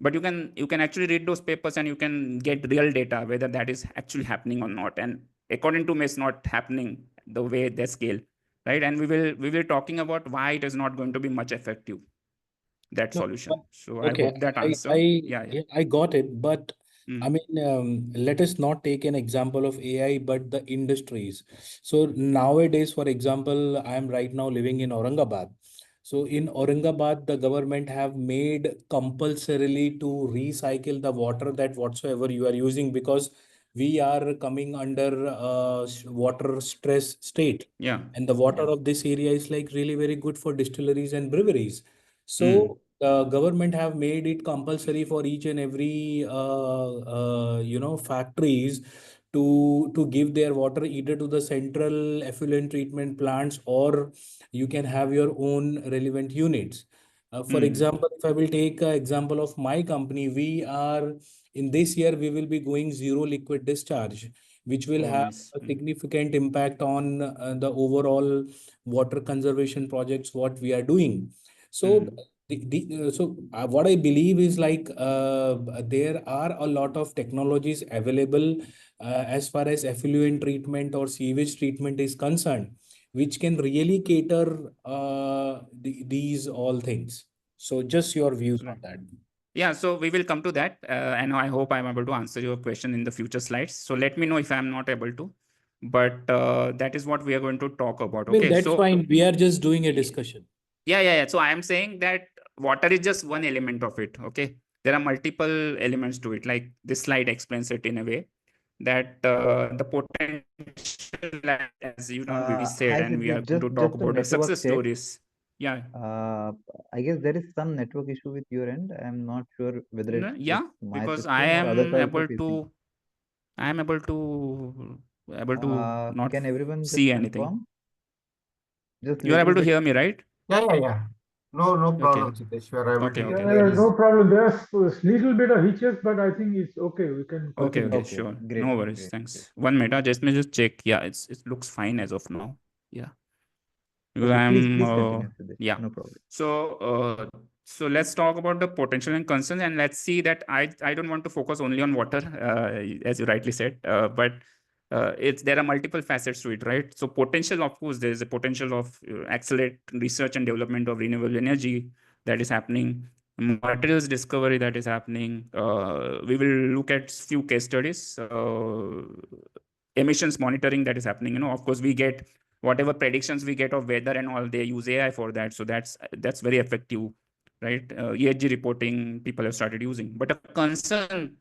But you can actually read those papers and you can get real data whether that is actually happening or not. And according to me, it's not happening the way they scale, right? And we will talking about why it is not going to be much effective, that No, solution. So I okay, hope that I, answer. I, Yeah, yeah. yeah, I got it. But I Mm. mean, let us not take an example of AI, but the industries. So nowadays, for example, I am right now living in Aurangabad. So in Aurangabad, the government have made compulsorily to recycle the water that whatsoever you are using, because we are coming under water stress state. Yeah. And the water Yeah. of this area is like really very good for distilleries and breweries. Mm. So the government have made it compulsory for each and every factories to give their water either to the central effluent treatment plants, or you can have your own relevant units. For Mm. example, if I will take an example of my company, we are in this year we will be going zero liquid discharge, which will Oh, have nice. a significant impact on the overall water conservation projects what we are doing. So Mm. what I believe is like there are a lot of technologies available as far as effluent treatment or sewage treatment is concerned, which can really cater these all things. So just your views on Right. that. Yeah, so we will come to that, and I hope I'm able to answer your question in the future slides. So let me know if I'm not able to, but that is what we are going to talk about. I mean, Okay, that's so fine. We are just doing a discussion. yeah. So I am saying that water is just one element of it. Okay, there are multiple elements to it. Like this slide explains it in a way that the potential, as we said, Hi and we are Siddhesh, going to talk just a about the network success check. stories. Yeah. I guess there is some network issue with your end. I'm not sure whether it's with Yeah, my because I system or others am are also able facing. to I am able to not Can everyone just see anything. confirm? Just You are able little to bit. hear me, right? Yeah. No Okay. problem, Siddhesh. We are able Okay. to Okay. Yeah, hear no you. problem. There's a little bit of hitches, but I think it's okay. We can Okay. continue. Okay. Okay, Sure. great, No worries. great, great. Thanks. 1 minute. Just me just check. Yeah, it looks fine as of now. Yeah. Because Okay, I'm please continue, Siddhesh. yeah. No problem. So let's talk about the potential and concerns, and let's see that I don't want to focus only on water, as you rightly said, but it's there are multiple facets to it, right? So potential, of course, there is a potential of accelerate research and development of renewable energy that is happening, materials discovery that is happening. We will look at few case studies. Emissions monitoring that is happening. Of course, we get whatever predictions we get of weather and all, they use AI for that. So that's very effective, right? ESG reporting people have started using. But a concern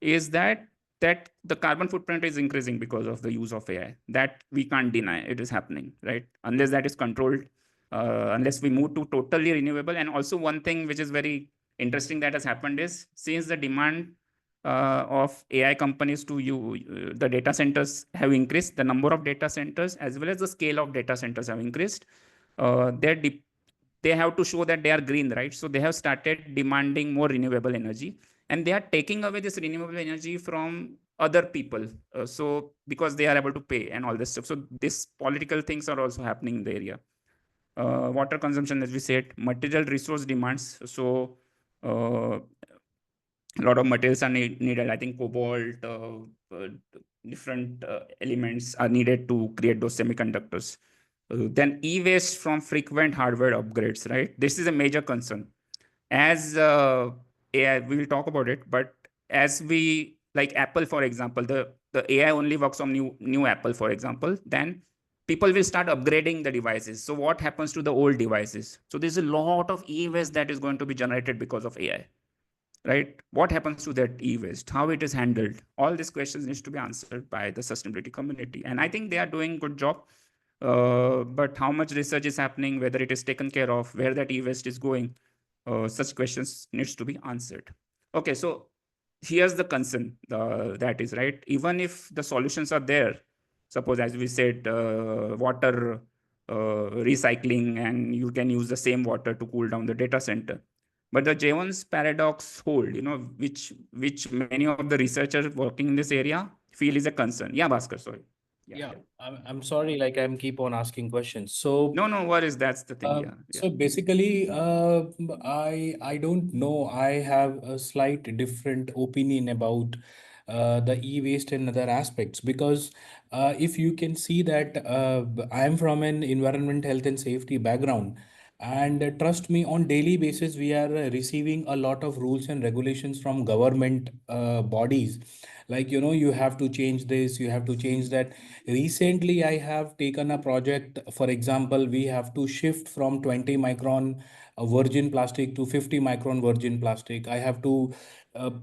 is that the carbon footprint is increasing because of the use of AI. That we can't deny. It is happening, right? Unless that is controlled, unless we move to totally renewable. And also one thing which is very interesting that has happened is, since the demand of AI companies to you, the data centers have increased, the number of data centers as well as the scale of data centers have increased. Their they have to show that they are green, right? So they have started demanding more renewable energy, and they are taking away this renewable energy from other people. So because they are able to pay and all this stuff. So this political things are also happening in the area. Water consumption, as we said, material resource demands. So a lot of materials are needed. I think cobalt, different elements are needed to create those semiconductors. Then e-waste from frequent hardware upgrades, right? This is a major concern. As AI, we will talk about it, but as we, like Apple, for example, the AI only works on new Apple, for example, then people will start upgrading the devices. So what happens to the old devices? So there's a lot of e-waste that is going to be generated because of AI, right? What happens to that e-waste? How it is handled? All these questions needs to be answered by the sustainability community, and I think they are doing good job. But how much research is happening, whether it is taken care of, where that e-waste is going, such questions needs to be answered. Okay, so here's the concern, that is, right, even if the solutions are there, suppose as we said, water recycling, and you can use the same water to cool down the data center, but the Jevons paradox hold, which many of the researchers working in this area feel is a concern. Yeah, Bhaskar, sorry. Yeah, I'm sorry, like I'm keep on asking questions. So No worries, that's the thing. Yeah. so basically, I don't know. I have a slight different opinion about the e-waste and other aspects, because if you can see that I am from an environment, health and safety background, and trust me, on daily basis we are receiving a lot of rules and regulations from government bodies. Like, you have to change this, you have to change that. Recently, I have taken a project. For example, we have to shift from 20 micron virgin plastic to 50 micron virgin plastic. I have to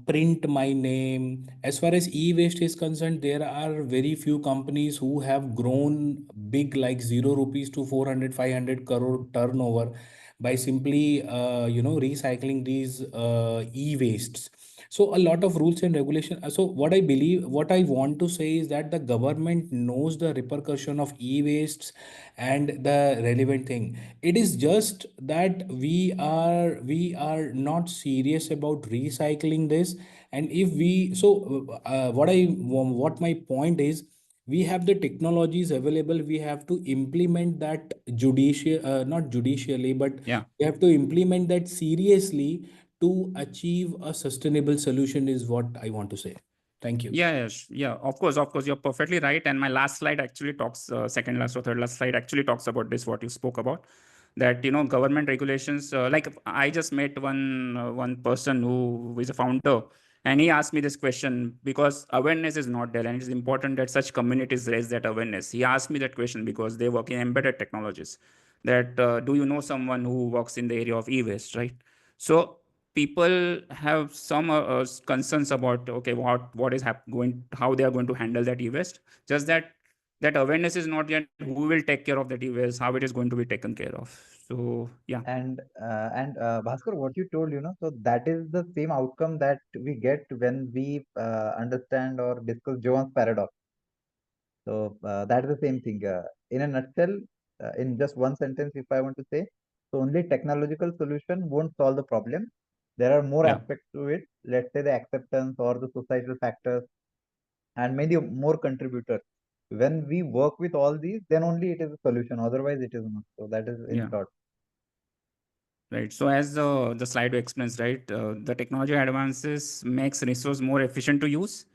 print my name. As far as e-waste is concerned, there are very few companies who have grown big, like 0 rupees to 400, 500 crore turnover by simply, recycling these e-wastes. So a lot of rules and regulation. So what I want to say is that the government knows the repercussion of e-wastes and the relevant thing. It is just that we are not serious about recycling this. And if we so what my point is, we have the technologies available. We have to implement that not judicially, but Yeah. we have to implement that seriously to achieve a sustainable solution, is what I want to say. Thank you. Yeah, of course, you're perfectly right. And my last slide actually talks, second last or third last slide actually talks about this, what you spoke about, that, government regulations, like I just met one person who is a founder, and he asked me this question because awareness is not there, and it's important that such communities raise that awareness. He asked me that question because they work in embedded technologies, that do you know someone who works in the area of e-waste, right? So people have some concerns about, okay, what is going, how they are going to handle that e-waste. Just that awareness is not yet. Who will take care of that e-waste, how it is going to be taken care of. So yeah. And Bhaskar, what you told, so that is the same outcome that we get when we understand or discuss Jevons paradox. So that is the same thing. In a nutshell, in just one sentence, if I want to say, so only technological solution won't solve the problem. There are more Yeah. aspects to it. Let's say the acceptance or the societal factors, and many more contributors. When we work with all these, then only it is a solution. Otherwise, it is not. So that is in Yeah. short. Right. So as the slide explains, right, the technology advances makes resource more efficient to use.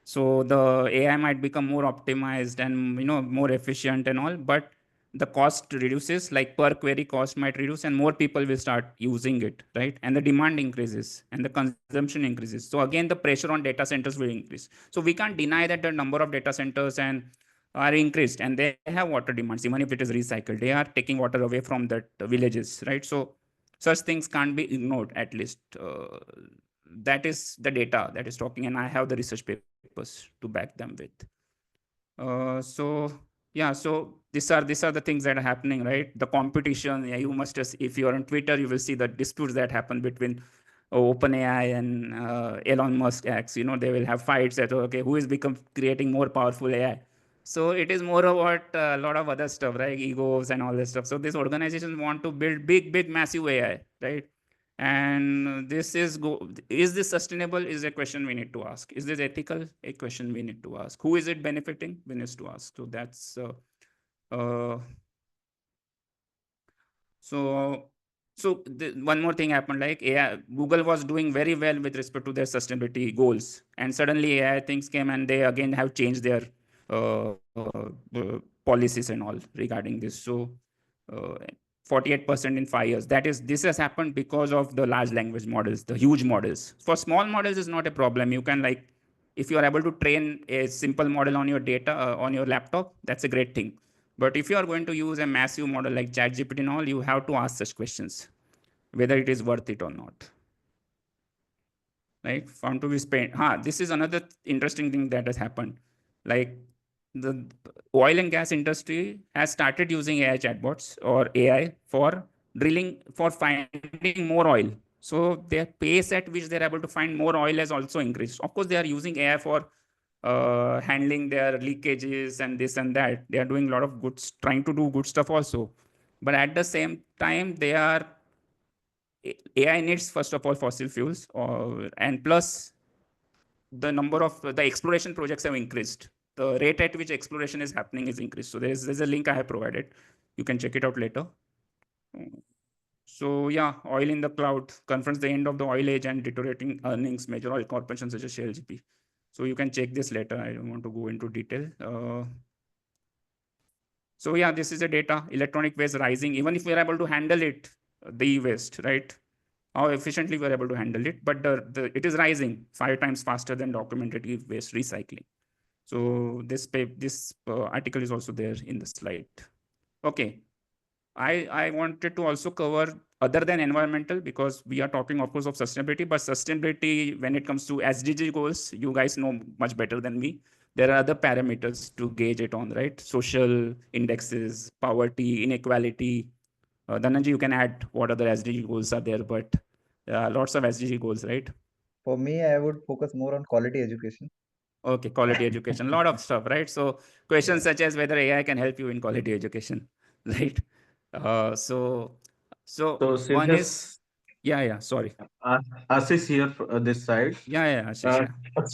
So the AI might become more optimized and, more efficient and all, but the cost reduces, like per query cost might reduce, and more people will start using it, right? And the demand increases and the consumption increases. So again, the pressure on data centers will increase. So we can't deny that the number of data centers and are increased, and they have water demands. Even if it is recycled, they are taking water away from that villages, right? So such things can't be ignored, at least. That is the data that is talking, and I have the research papers to back them with. So yeah, so these are the things that are happening, right? The competition. Yeah, you must just, if you are on Twitter, you will see the disputes that happen between OpenAI and Elon Musk X. They will have fights that, okay, who is become creating more powerful AI. So it is more about a lot of other stuff, right? Egos and all this stuff. So these organizations want to build big, massive AI, right? And this is is this sustainable? Is a question we need to ask. Is this ethical? A question we need to ask. Who is it benefiting? We need to ask. So that's uh, so one more thing happened, like AI, Google was doing very well with respect to their sustainability goals, and suddenly AI things came and they again have changed their uh, policies and all regarding this. So uh, 48% in 5 years. This has happened because of the large language models, the huge models. For small models is not a problem. You can, like, if you are able to train a simple model on your data on your laptop, that's a great thing. But if you are going to use a massive model like ChatGPT and all, you have to ask such questions, whether it is worth it or not. Right? Found to be spent. This is another interesting thing that has happened. Like, the oil and gas industry has started using AI chatbots or AI for drilling, for finding more oil. So their pace at which they're able to find more oil has also increased. Of course, they are using AI for handling their leakages and this and that. They are doing a lot of good, trying to do good stuff also. But at the same time, AI needs, first of all, fossil fuels, and plus the number of the exploration projects have increased. The rate at which exploration is happening is increased. So there's a link I have provided. You can check it out later. So yeah, oil in the cloud confronts the end of the oil age and deteriorating earnings, major oil corporations such as Shell GP. So you can check this later. I don't want to go into detail. So yeah, this is the data. Electronic waste rising. Even if we are able to handle it, the e-waste, right? How efficiently we are able to handle it, but it is rising 5 times faster than documented e-waste recycling. So this article is also there in the slide. Okay, I wanted to also cover other than environmental, because we are talking, of course, of sustainability, but sustainability, when it comes to SDG goals, you guys know much better than me. There are other parameters to gauge it on, right? Social indexes, poverty, inequality. Dhananjay, you can add what other SDG goals are there, but lots of SDG goals, right? For me, I would focus more on quality education. Okay, quality education, a lot of stuff, right? So questions such as whether AI can help you in quality education, right? So So one is, Siddhesh, sorry. Ashish here for this side. Ashish, Uh,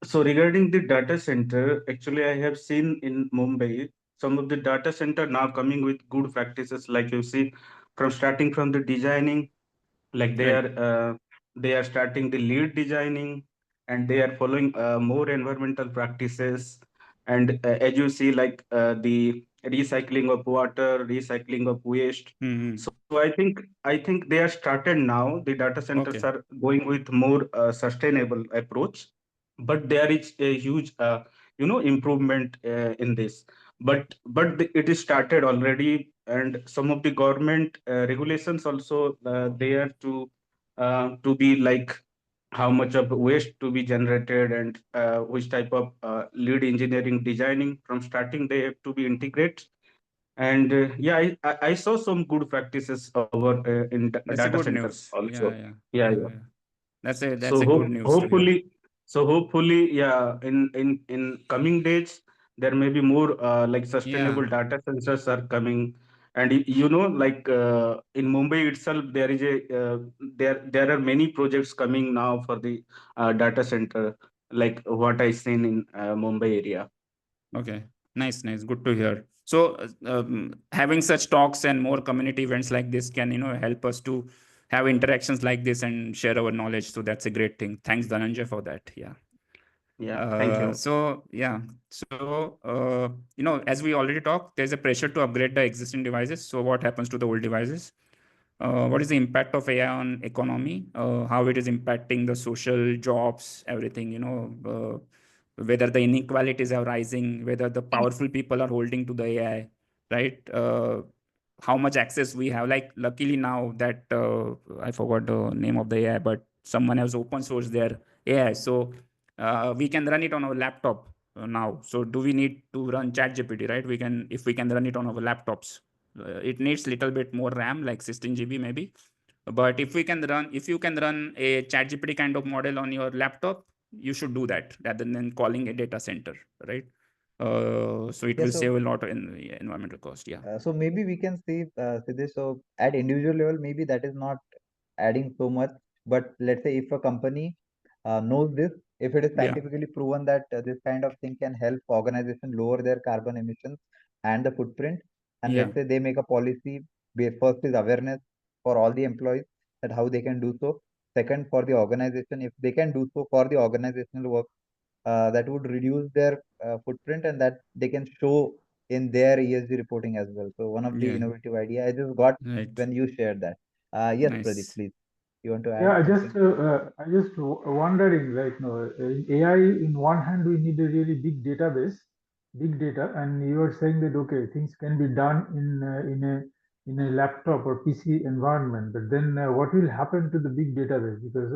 so regarding the data center, actually I have seen in Mumbai some of the data center now coming with good practices, like you see, from starting from the designing, like Right. they are starting the lead designing, and they are following more environmental practices. And as you see, like the recycling of water, recycling of waste. Mm-hmm. So I think they are started now. The data centers Okay. are going with more sustainable approach, but there is a huge improvement in this. It is started already, and some of the government regulations also there to be like how much of waste to be generated, and which type of lead engineering designing from starting they have to be integrated. And yeah, I saw some good practices over in That's a data good centers news. also. Yeah. Yeah, yeah. That's So a good news to hear. hopefully, yeah, in coming days, there may be more like Yeah. sustainable data sensors are coming. And like in Mumbai itself, there is a there are many projects coming now for the data center, like what I seen in Mumbai area. Okay. Nice. Good to hear. So having such talks and more community events like this can, help us to have interactions like this and share our knowledge. So that's a great thing. Thanks, Dhananjay, for that. Yeah. Yeah, thank you. As we already talked, there's a pressure to upgrade the existing devices. So what happens to the old devices? What is the impact of AI on economy? How it is impacting the social jobs, everything, whether the inequalities are rising, whether the powerful people are holding to the AI, right? How much access we have. Like, luckily now that I forgot the name of the AI, but someone has open sourced their AI. So we can run it on our laptop now. So do we need to run ChatGPT, right? If we can run it on our laptops. It needs little bit more RAM, like 16 GB maybe. But if you can run a ChatGPT kind of model on your laptop, you should do that rather than calling a data center, right? So it Yeah, will so save a lot in environmental cost. Yeah. so maybe we can see, Siddhesh, so at individual level, maybe that is not adding so much. But let's say if a company knows this, if it is Yeah. scientifically proven that this kind of thing can help organization lower their carbon emissions and the footprint, and Yeah. let's say they make a policy based, first is awareness for all the employees that how they can do so. Second, for the organization, if they can do so for the organizational work, that would reduce their footprint and that they can show in their ESG reporting as well. So one of the Yeah. innovative idea I just got Right. when you shared that. Yes, Pradeep, Nice. please. You want to add Yeah, something? I just wondering, like, no, in AI, in one hand, we need a really big database, big data, and you are saying that okay, things can be done in a laptop or PC environment. But then, what will happen to the big database? Because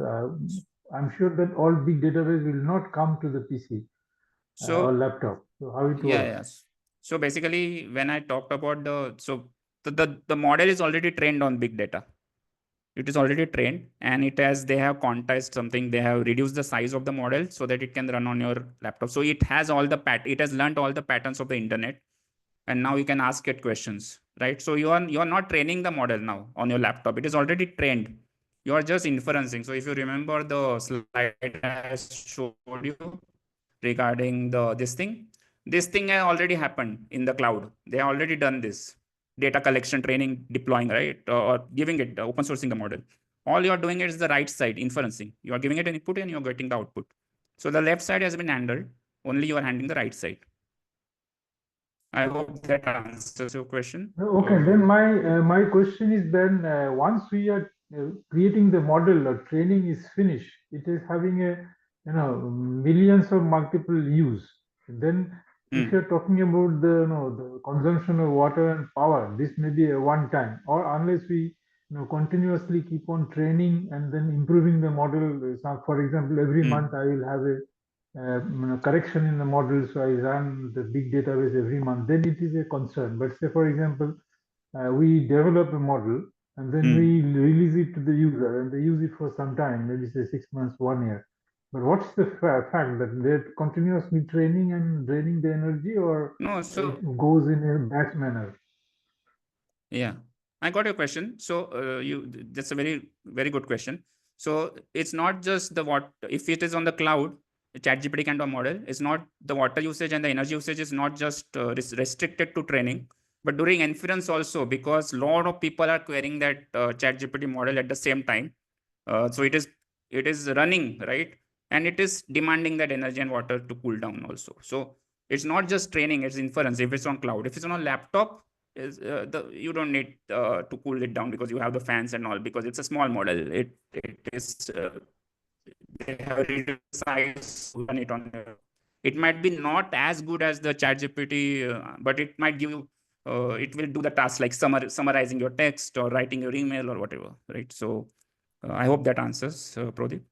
I'm sure that all big database will not come to the PC or So laptop. So how it yeah, works? yes. So basically, when I talked about the model is already trained on big data. It is already trained, and they have quantized something. They have reduced the size of the model so that it can run on your laptop. So it has it has learned all the patterns of the internet, and now you can ask it questions, right? So you are not training the model now on your laptop. It is already trained. You are just inferencing. So if you remember the slide I showed you regarding this thing has already happened in the cloud. They have already done this data collection, training, deploying, right? Or giving it, open sourcing the model. All you are doing is the right side, inferencing. You are giving it an input and you are getting the output. So the left side has been handled. Only you are handling the right side. I hope that answers your question. Okay, then my question is then once we are creating the model or training is finished, it is having a millions of multiple use. Then if you're talking about the consumption of water and power, this may be a one time, or unless we continuously keep on training and then improving the model. So for example, every month I will have a correction in the model, so I run the big database every month, then it is a concern. But say, for example, we develop a model and then we release it to the user and they use it for some time, maybe say 6 months, 1 year. But what's the fact that they're continuously training and draining the energy, or No, it goes in a batch manner? Yeah, I got your question. So that's a very good question. So it's not just if it is on the cloud, the ChatGPT kind of model, it's not the water usage and the energy usage is not just restricted to training, but during inference also, because a lot of people are querying that ChatGPT model at the same time. So it is running, right, and it is demanding that energy and water to cool down also. So it's not just training; it's inference. If it's on cloud, if it's on a laptop, you don't need to cool it down because you have the fans and all, because it's a small model. It is they have reduced the size to run it on. It might be not as good as the ChatGPT, but it might give you. It will do the task like summarizing your text or writing your email or whatever, right? So I hope that answers, Pradeep.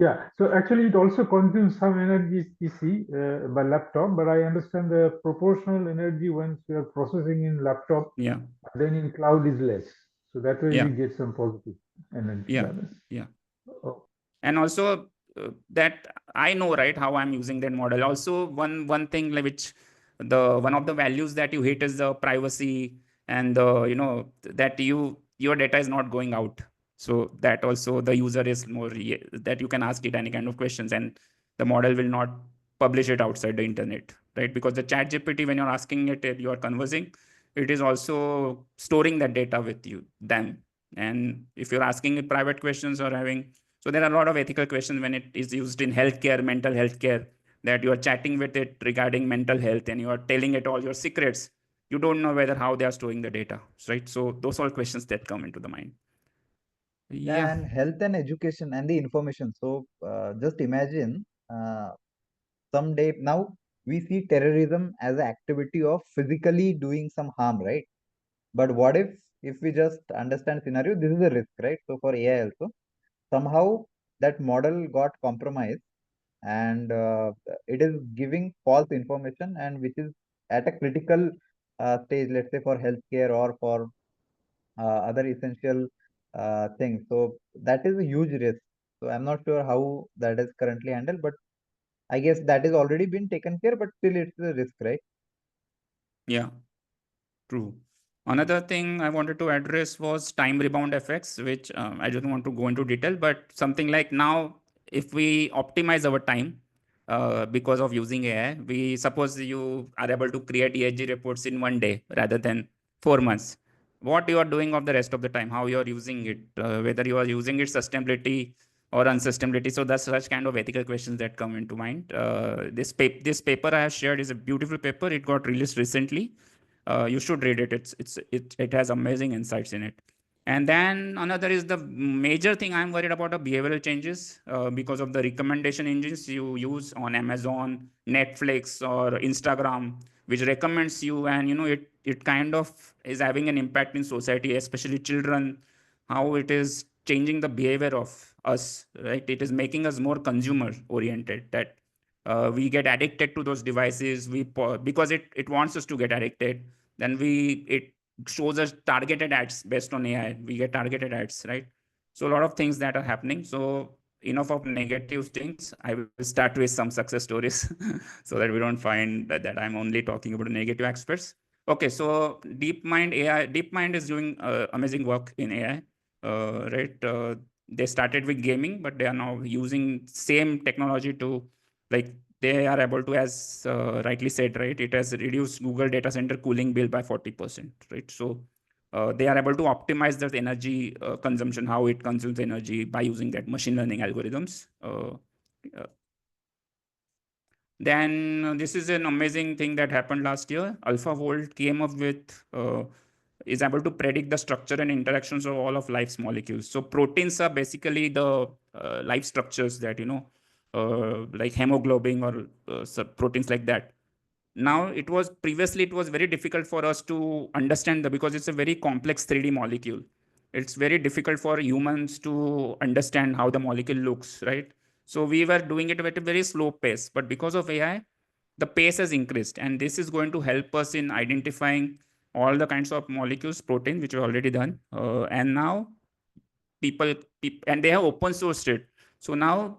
Yeah, so actually it also consumes some energy PC by laptop, but I understand the proportional energy once we are processing in laptop, Yeah, then in cloud is less. So that way yeah, we get some positive energy yeah, balance. yeah. Oh, And also that I know, right, how I'm using that model. Also one thing like which the one of the values that you hit is the privacy, and that your data is not going out. So that also the user is more that you can ask it any kind of questions, and the model will not publish it outside the internet, right? Because the chat gpt, when you're asking it, you are conversing, it is also storing that data with them. And if you're asking it private questions or having, so there are a lot of ethical questions when it is used in healthcare, mental health care, that you are chatting with it regarding mental health and you are telling it all your secrets. You don't know whether how they are storing the data, right? So those are questions that come into the mind. Yeah, Yeah, and health and education and the information. So just imagine someday now we see terrorism as an activity of physically doing some harm, right? But what if we just understand scenario, this is a risk, right? So for AI also, somehow that model got compromised and it is giving false information and which is at a critical stage, let's say for healthcare or for other essential things. So that is a huge risk. So I'm not sure how that is currently handled, but I guess that is already been taken care, but still it's a risk, right? Yeah, true. Another thing I wanted to address was time rebound effects, which I don't want to go into detail, but something like now, if we optimize our time because of using AI, we suppose you are able to create ESG reports in 1 day rather than 4 months. What you are doing of the rest of the time, how you are using it, whether you are using it sustainability or unsustainability. So that's such kind of ethical questions that come into mind. This paper I have shared is a beautiful paper. It got released recently. You should read it. It has amazing insights in it. And then another is the major thing I'm worried about are behavioral changes because of the recommendation engines you use on Amazon, Netflix, or Instagram, which recommends you, and it kind of is having an impact in society, especially children, how it is changing the behavior of us, right? It is making us more consumer oriented. That we get addicted to those devices. Because it wants us to get addicted. Then it shows us targeted ads based on AI. We get targeted ads, right? So a lot of things that are happening. So enough of negative things. I will start with some success stories so that we don't find that I'm only talking about negative aspects. Okay, so DeepMind is doing amazing work in AI, right? They started with gaming, but they are now using same technology to, like, they are able to, as rightly said, right? It has reduced Google data center cooling bill by 40%, right? So they are able to optimize that energy consumption, how it consumes energy by using that machine learning algorithms. Uh, then this is an amazing thing that happened last year. AlphaFold came up with is able to predict the structure and interactions of all of life's molecules. So proteins are basically the life structures that like hemoglobin or proteins like that. Now previously it was very difficult for us to understand because it's a very complex 3D molecule. It's very difficult for humans to understand how the molecule looks, right? So we were doing it at a very slow pace, but because of AI, the pace has increased, and this is going to help us in identifying all the kinds of molecules, protein, which we already done. And now and they have open sourced it. So now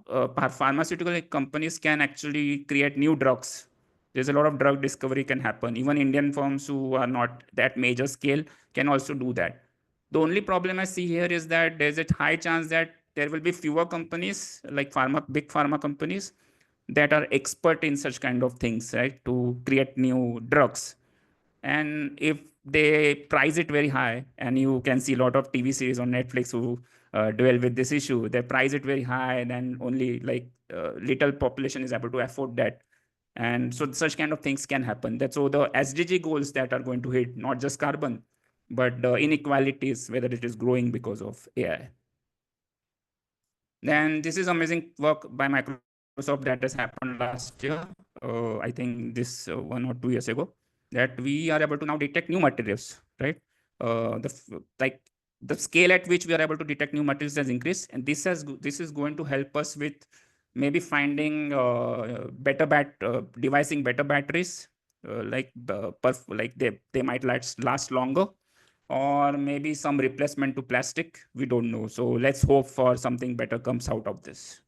pharmaceutical companies can actually create new drugs. There's a lot of drug discovery can happen. Even Indian firms who are not that major scale can also do that. The only problem I see here is that there's a high chance that there will be fewer companies like big pharma companies that are expert in such kind of things, right, to create new drugs. And if they price it very high, and you can see a lot of TV series on Netflix who dwell with this issue, they price it very high, and then only like little population is able to afford that. And so such kind of things can happen. That's so the SDG goals that are going to hit, not just carbon, but the inequalities, whether it is growing because of AI. Then this is amazing work by Microsoft that has happened last year. I think this 1 or 2 years ago, that we are able to now detect new materials, right? Like the scale at which we are able to detect new materials has increased, and this is going to help us with maybe finding devising better batteries, like they might last longer, or maybe some replacement to plastic. We don't know. So let's hope for something better comes out of this.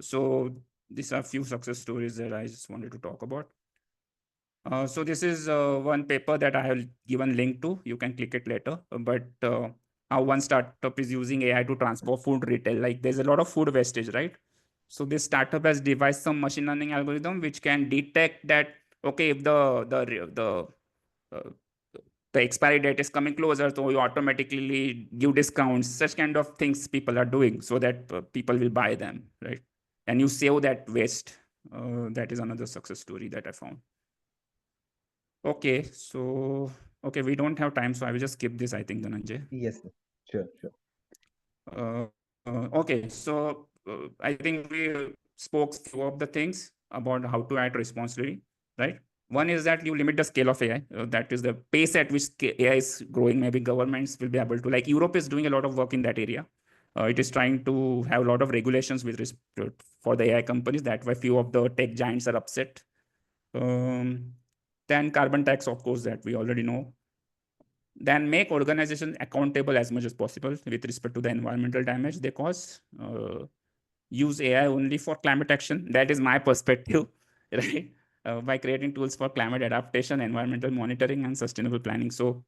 So these are a few success stories that I just wanted to talk about. So this is one paper that I have given link to. You can click it later. But how one startup is using AI to transform food retail. Like there's a lot of food wastage, right? So this startup has devised some machine learning algorithm which can detect that, okay, if uh, the expiry date is coming closer, so you automatically give discounts. Such kind of things people are doing so that people will buy them, right? And you save that waste. That is another success story that I found. Okay, so we don't have time, so I will just skip this, I think, Dhananjay. Yes, sir. Sure. Okay, so I think we spoke few of the things about how to act responsibly, right? One is that you limit the scale of AI. That is the pace at which AI is growing. Maybe governments will be able to, like Europe is doing a lot of work in that area. It is trying to have a lot of regulations with respect for the AI companies. That way, few of the tech giants are upset. Then carbon tax, of course, that we already know. Then make organizations accountable as much as possible with respect to the environmental damage they cause. use AI only for climate action. That is my perspective, right? By creating tools for climate adaptation, environmental monitoring, and sustainable planning. So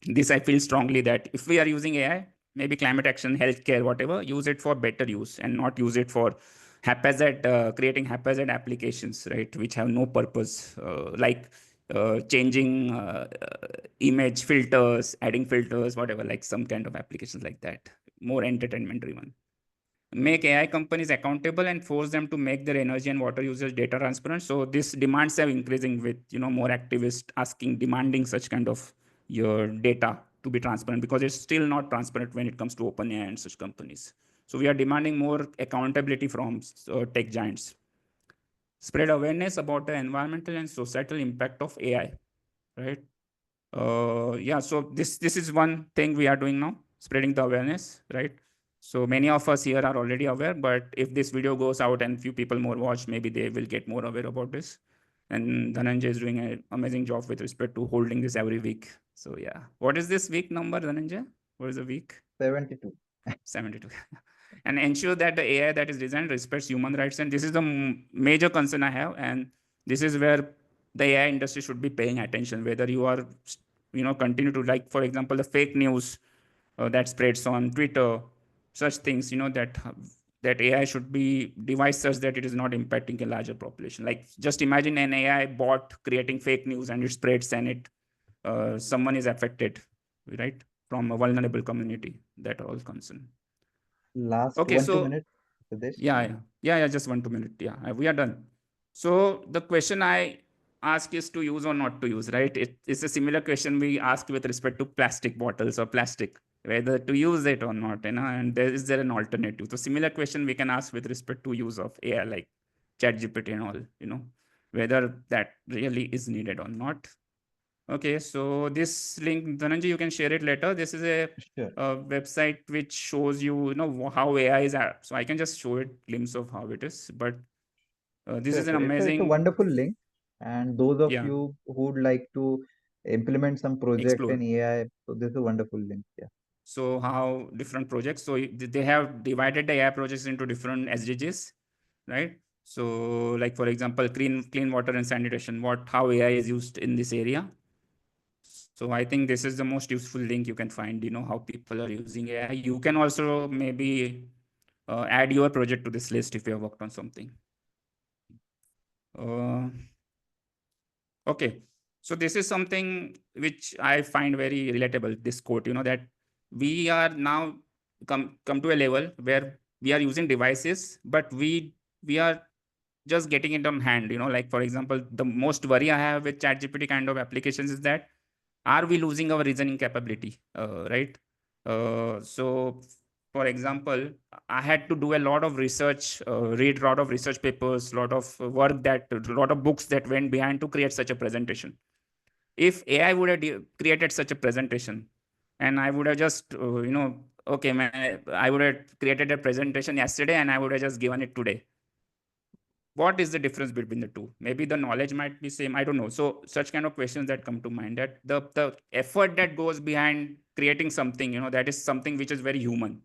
this I feel strongly that if we are using AI, maybe climate action, healthcare, whatever, use it for better use and not use it for haphazard, creating haphazard applications, right, which have no purpose, like changing image filters, adding filters, whatever, like some kind of applications like that, more entertainment driven. Make AI companies accountable and force them to make their energy and water usage data transparent. So these demands are increasing with more activists asking, demanding such kind of your data to be transparent, because it's still not transparent when it comes to OpenAI and such companies. So we are demanding more accountability from tech giants. Spread awareness about the environmental and societal impact of AI, right? Yeah, so this is one thing we are doing now, spreading the awareness, right? So many of us here are already aware, but if this video goes out and few people more watch, maybe they will get more aware about this. And Dhananjay is doing an amazing job with respect to holding this every week. So yeah, what is this week number, Dhananjay? What is the week? 72. 72. And ensure that the AI that is designed respects human rights. And this is the major concern I have. And this is where the AI industry should be paying attention, whether you are, continue to, like, for example, the fake news that spreads on Twitter, such things, that AI should be devised such that it is not impacting a larger population. Like, just imagine an AI bot creating fake news and it spreads and someone is affected, right, from a vulnerable community. That all concern. Last Okay, 1 2 so minutes, Siddhesh. yeah, just 1 2 minutes. Yeah, we are done. So the question I ask is to use or not to use, right? It's a similar question we ask with respect to plastic bottles or plastic, whether to use it or not, and is there an alternative? So similar question we can ask with respect to use of AI, like ChatGPT and all, whether that really is needed or not. Okay, so this link, Dhananjay, you can share it later. This is a Sure. website which shows you, how AI is. So I can just show it glimpse of how it is. But this Sure, is an sure. It's a amazing, wonderful link. And those of yeah, you who would like to implement some project explore. in AI, so this is a wonderful link. Yeah. So how different projects. So they have divided the AI projects into different SDGs, right? So like, for example, clean water and sanitation. How AI is used in this area. So I think this is the most useful link you can find, how people are using AI. You can also maybe add your project to this list if you have worked on something. Okay, so this is something which I find very relatable, this quote, that we are now come to a level where we are using devices, but we are just getting it on hand, like, for example, the most worry I have with ChatGPT kind of applications is that, are we losing our reasoning capability, right? So for example, I had to do a lot of research, read a lot of research papers, a lot of a lot of books that went behind to create such a presentation. If AI would have created such a presentation, and I would have just, okay, man, I would have created a presentation yesterday and I would have just given it today. What is the difference between the two? Maybe the knowledge might be same, I don't know. So such kind of questions that come to mind, that the effort that goes behind creating something, that is something which is very human.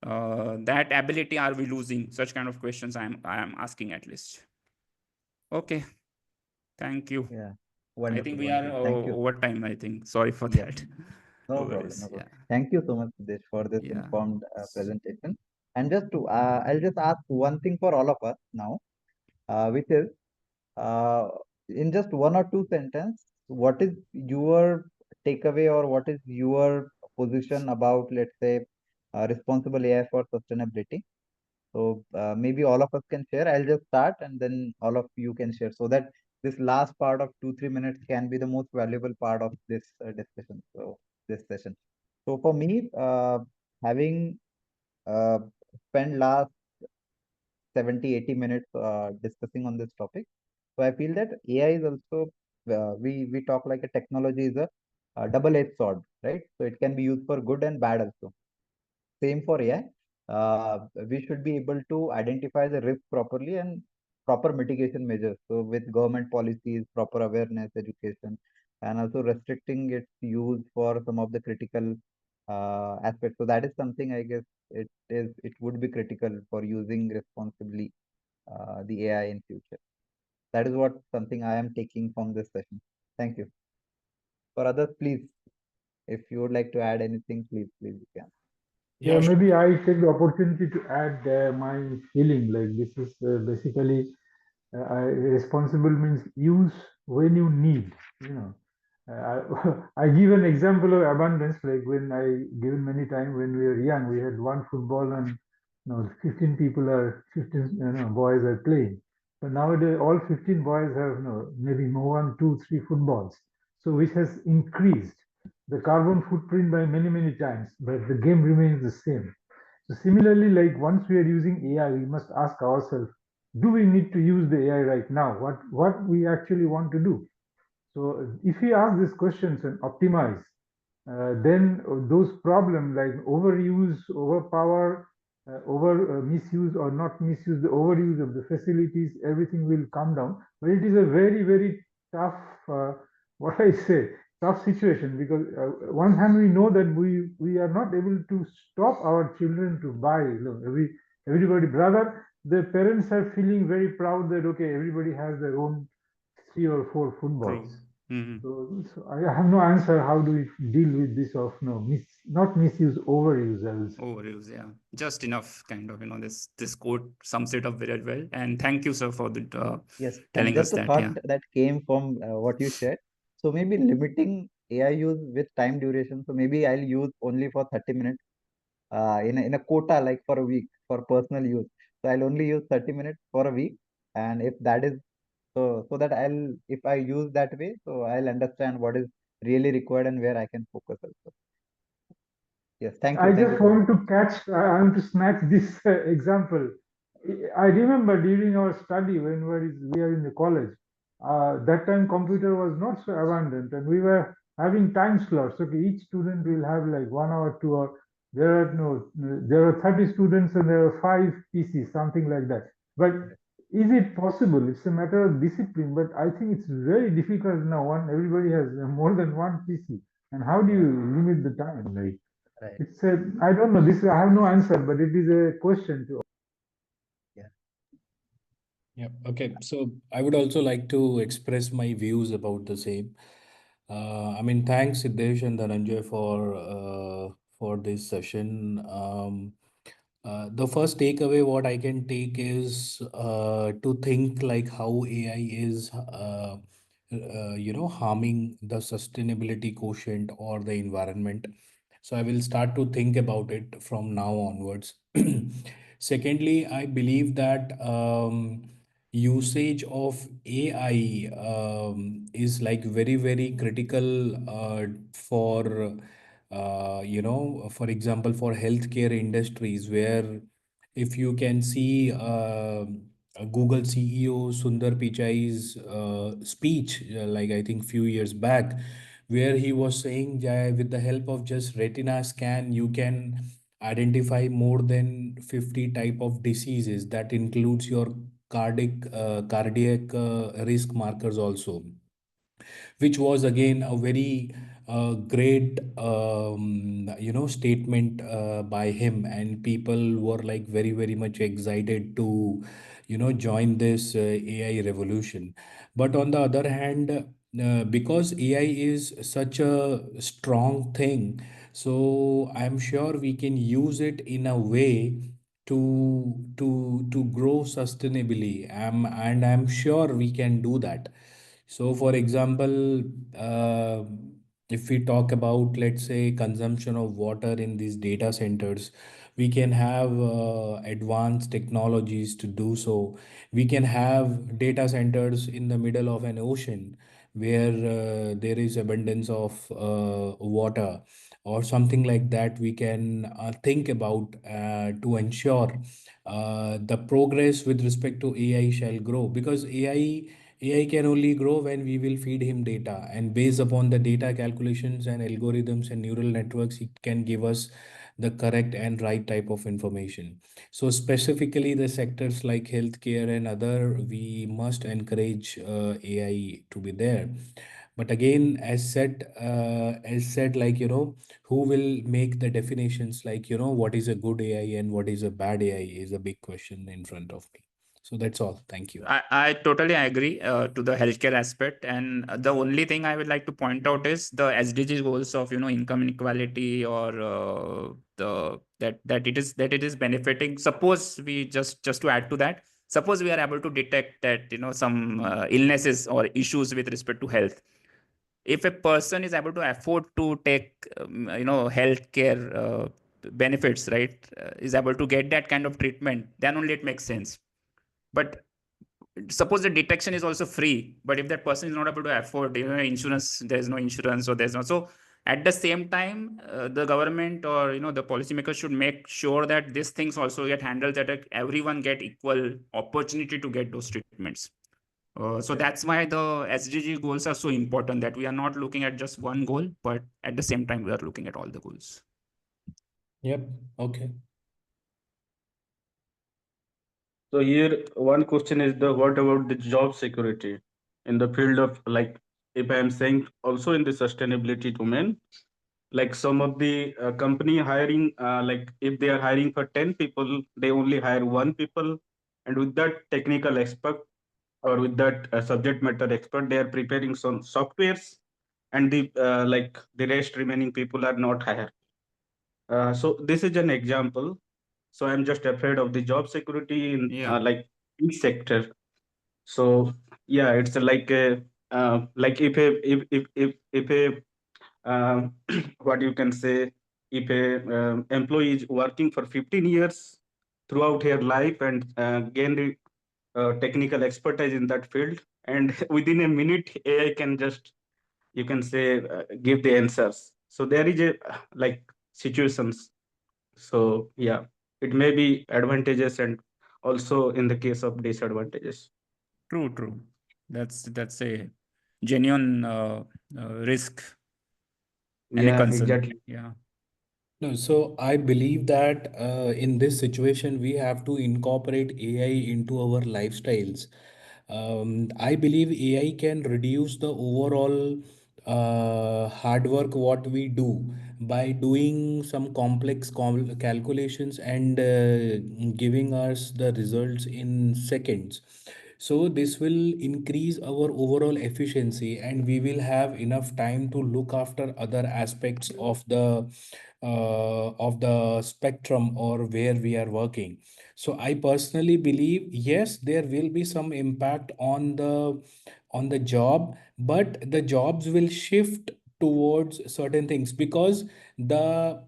That ability, are we losing? Such kind of questions I am asking, at least. Okay, thank you. Yeah. I Wonderful. think we are Wonderful. Thank you. over time, I think. Sorry for Yeah. that. No No problem. No worries. problem. Yeah. Thank you so much, Siddhesh, for this Yeah. informed presentation. And just to, I'll just ask one thing for all of us now, which is, uh, in just 1 or 2 sentences, what is your takeaway or what is your position about, let's say, responsible AI for sustainability? So maybe all of us can share. I'll just start and then all of you can share so that this last part of 2 3 minutes can be the most valuable part of this discussion. So this session. So for me, having uh, spent last 70 80 minutes discussing on this topic, so I feel that AI is also, we talk like a technology is a double-edged sword, right? So it can be used for good and bad also. Same for AI. We should be able to identify the risk properly and proper mitigation measures. So with government policies, proper awareness, education, and also restricting its use for some of the critical aspect. So that is something I guess it would be critical for using responsibly the AI in future. That is what something I am taking from this session. Thank you. For others, please, if you would like to add anything, please you can. Yeah, Yeah, sure. maybe I take the opportunity to add my feeling. Like this is basically responsible means use when you need. You know, I give an example of abundance. Like when I given many time when we were young, we had one football and 15 people are 15 boys are playing. But nowadays all 15 boys have maybe more one, two, three footballs. So which has increased the carbon footprint by many times, but the game remains the same. So similarly, like once we are using AI, we must ask ourselves, do we need to use the AI right now? What we actually want to do? So if we ask these questions and optimize, then those problems like overuse, overpower, over misuse or not misuse, the overuse of the facilities, everything will come down. But it is a very tough, what I say, tough situation, because one hand we know that we are not able to stop our children to buy. Everybody, brother, the parents are feeling very proud that okay, everybody has their own three or four footballs. True. Hmm. So I have no answer. How do we deal with this of not misuse, overuse? I will say. Overuse, yeah. Just enough, kind of, this quote sums it up very well. And thank you, sir, for the Yes, and telling us just a that. thought Yeah. that came from what you shared. So maybe limiting AI use with time duration. So maybe I'll use only for 30 minutes in a quota, like for a week for personal use. So I'll only use 30 minutes for a week. And if that is so that if I use that way, so I'll understand what is really required and where I can focus also. Yes, I thank you just so much. want to catch. I want to snatch this example. I remember during our study when we are in the college. That time computer was not so abundant, and we were having time slots. Okay, each student will have like 1 hour, 2 hour. There are 30 students and there are five PCs, something like that. But is it possible? It's a matter of discipline, but I think it's very difficult now. Everybody has more than one PC, and how do Yeah, you limit the time? Like right. it's a, I don't know. This I have no answer, but it is a question to. Yeah, Yeah. Okay. So I would also like to express my views about the same. I mean, thanks Siddhesh and Dhananjay for this session. The first takeaway what I can take is to think like how AI is harming the sustainability quotient or the environment. So I will start to think about it from now onwards. Secondly, I believe that usage of AI is like very critical for for example, for healthcare industries, where if you can see Google CEO Sundar Pichai's speech, like I think few years back, where he was saying that with the help of just retina scan, you can identify more than 50 type of diseases. That includes your cardiac risk markers also, which was again a very great statement by him, and people were like very much excited to join this AI revolution. But on the other hand, because AI is such a strong thing, so I'm sure we can use it in a way to grow sustainably. And I'm sure we can do that. So, for example, uh, if we talk about, let's say, consumption of water in these data centers, we can have advanced technologies to do so. We can have data centers in the middle of an ocean where there is abundance of water or something like that. We can think about to ensure the progress with respect to AI shall grow, because AI can only grow when we will feed him data, and based upon the data calculations and algorithms and neural networks, it can give us the correct and right type of information. So specifically the sectors like healthcare and other, we must encourage AI to be there. But again, as said, like, who will make the definitions, like, what is a good AI and what is a bad AI is a big question in front of me. So that's all. Thank you. I totally agree to the healthcare aspect, and the only thing I would like to point out is the SDG goals of income inequality, or the that it is benefiting. Suppose we just to add to that, suppose we are able to detect that some illnesses or issues with respect to health. If a person is able to afford to take healthcare benefits, right, is able to get that kind of treatment, then only it makes sense. But suppose the detection is also free, but if that person is not able to afford insurance, there's no insurance, or there's no, so at the same time, the government or the policymakers should make sure that these things also get handled, that everyone get equal opportunity to get those treatments. So that's why the SDG goals are so important, that we are not looking at just one goal, but at the same time we are looking at all the goals. Yep. Okay. So here one question is what about the job security in the field of, like, if I am saying also in the sustainability domain, like some of the company hiring, like if they are hiring for 10 people, they only hire one people, and with that technical expert or with that subject matter expert, they are preparing some softwares, and the like the rest remaining people are not hired. So this is an example. So I'm just afraid of the job security in Yeah. like each sector. So yeah, it's like if a what you can say, if a employee is working for 15 years throughout her life and gain the technical expertise in that field, and within a minute AI can just, you can say, give the answers. So there is a like situations. So yeah, it may be advantages and also in the case of disadvantages. True. That's a genuine risk and a Yeah, concern. exactly. Yeah. No, so I believe that in this situation, we have to incorporate AI into our lifestyles. I believe AI can reduce the overall hard work what we do by doing some complex calculations and giving us the results in seconds. So this will increase our overall efficiency, and we will have enough time to look after other aspects of the spectrum or where we are working. So I personally believe, yes, there will be some impact on the job, but the jobs will shift towards certain things, because the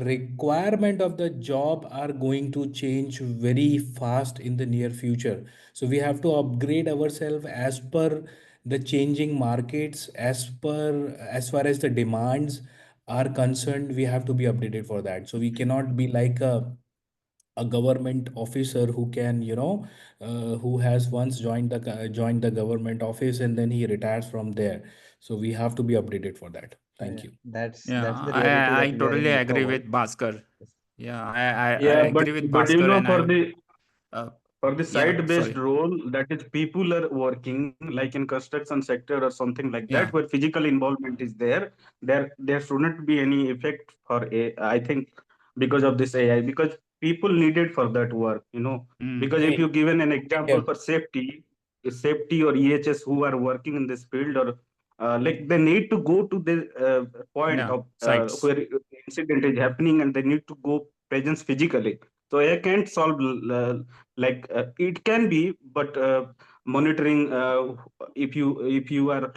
requirement of the job are going to change very fast in the near future. So we have to upgrade ourselves as per the changing markets, as far as the demands are concerned. We have to be updated for that. So we cannot be like a government officer who can, who has once joined the government office and then he retires from there. So we have to be updated for that. Thank Yeah, you. Yeah, that's the reality I that we are in totally agree because with Bhaskar. yes. Yeah, I Yeah, agree with but you Bhaskar, know, and I for the yeah, site-based sorry. role, that is people are working like in construction sector or something like that, Yeah. where physical involvement is there. There shouldn't be any effect for a, I think, because of this AI, because people needed for that work, you know. Mm. Because if you Hey, given an example yeah. for safety or EHS who are working in this field, or like they need to go to the point Yeah. of Sites. where incident is happening, and they need to go presence physically. So AI can't solve it can be, but monitoring, if you are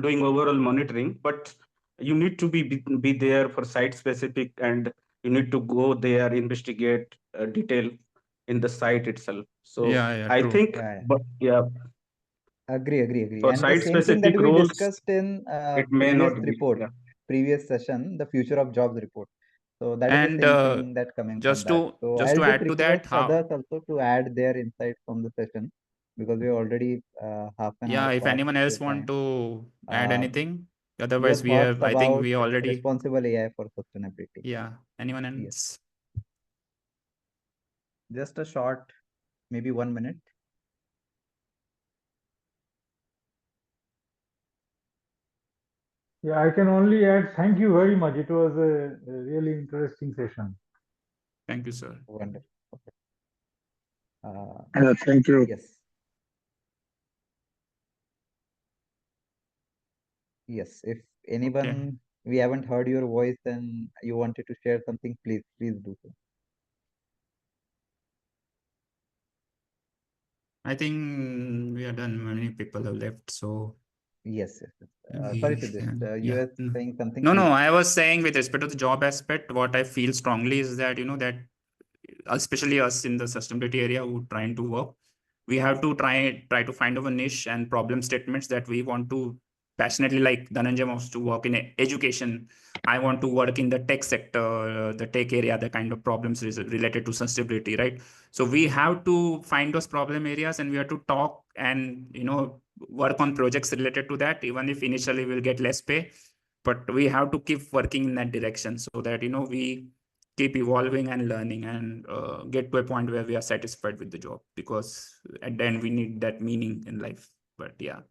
doing overall monitoring, but you need to be there for site specific, and you need to go there, investigate detail in the site itself. So Yeah. I True. think, Yeah, but yeah, agree. for And the site same thing that specific we roles, discussed in it may previous not be. report, Yeah. previous session, the future of jobs report. So that is the And same thing that coming from just that. to So just I'll to just add to that, request how others also to add their insights from the session, because we already half an yeah, hour if past anyone the else want time. to add Uh, anything, your otherwise we thoughts have, I think about we already, responsible AI for sustainability? yeah, anyone Yes, else? just a short, maybe 1 minute. Yeah, I can only add thank you very much. It was a really interesting session. Thank you, sir. Wonderful. Okay. Thank you. Yes. Yes. If anyone, we haven't heard your voice and you wanted to share something, please do so. I think we are done. Many people have left, so Yes. Sorry, Siddhesh. You were saying something. No, please. I was saying with respect to the job aspect, what I feel strongly is that, that especially us in the sustainability area who trying to work, we have to try to find our niche and problem statements that we want to passionately, like Dhananjay wants to work in education. I want to work in the tech sector, the tech area, the kind of problems related to sustainability, right? So we have to find those problem areas and we have to talk and, work on projects related to that, even if initially we'll get less pay, but we have to keep working in that direction so that, we keep evolving and learning and get to a point where we are satisfied with the job, because at the end we need that meaning in life. But yeah,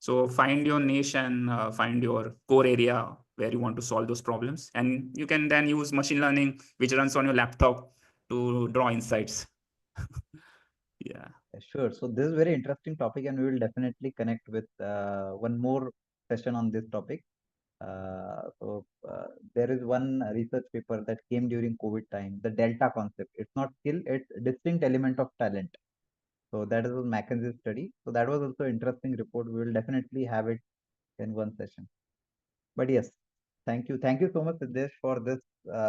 so find your niche and find your core area where you want to solve those problems, and you can then use machine learning which runs on your laptop to draw insights. Yeah, Sure. So this is very interesting topic, and we will definitely connect with one more session on this topic. There is one research paper that came during COVID time, the delta concept. It's not skill, it's distinct element of talent. So that is a McKinsey study. So that was also interesting report. We will definitely have it in one session. But yes, thank you. Thank you so much, Siddhesh, for this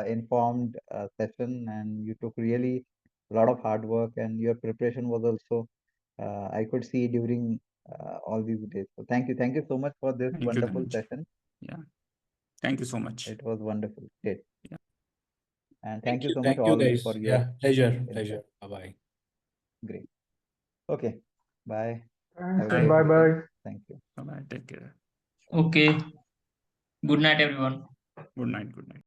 informed session. And you took really a lot of hard work, and your preparation was also, I could see during all these days. So thank you. Thank you so much for this thank you, wonderful Dhananjay. session. Yeah, thank you so much. It was wonderful. Great. Yeah. And thank you so much Thank you, all guys. for your Yeah, pleasure. insight. Bye-bye. Great. Okay. Bye. Thanks Have a and great bye bye. weekend. Thank you. Bye-bye. Take care. Okay. Good night, everyone. Good night.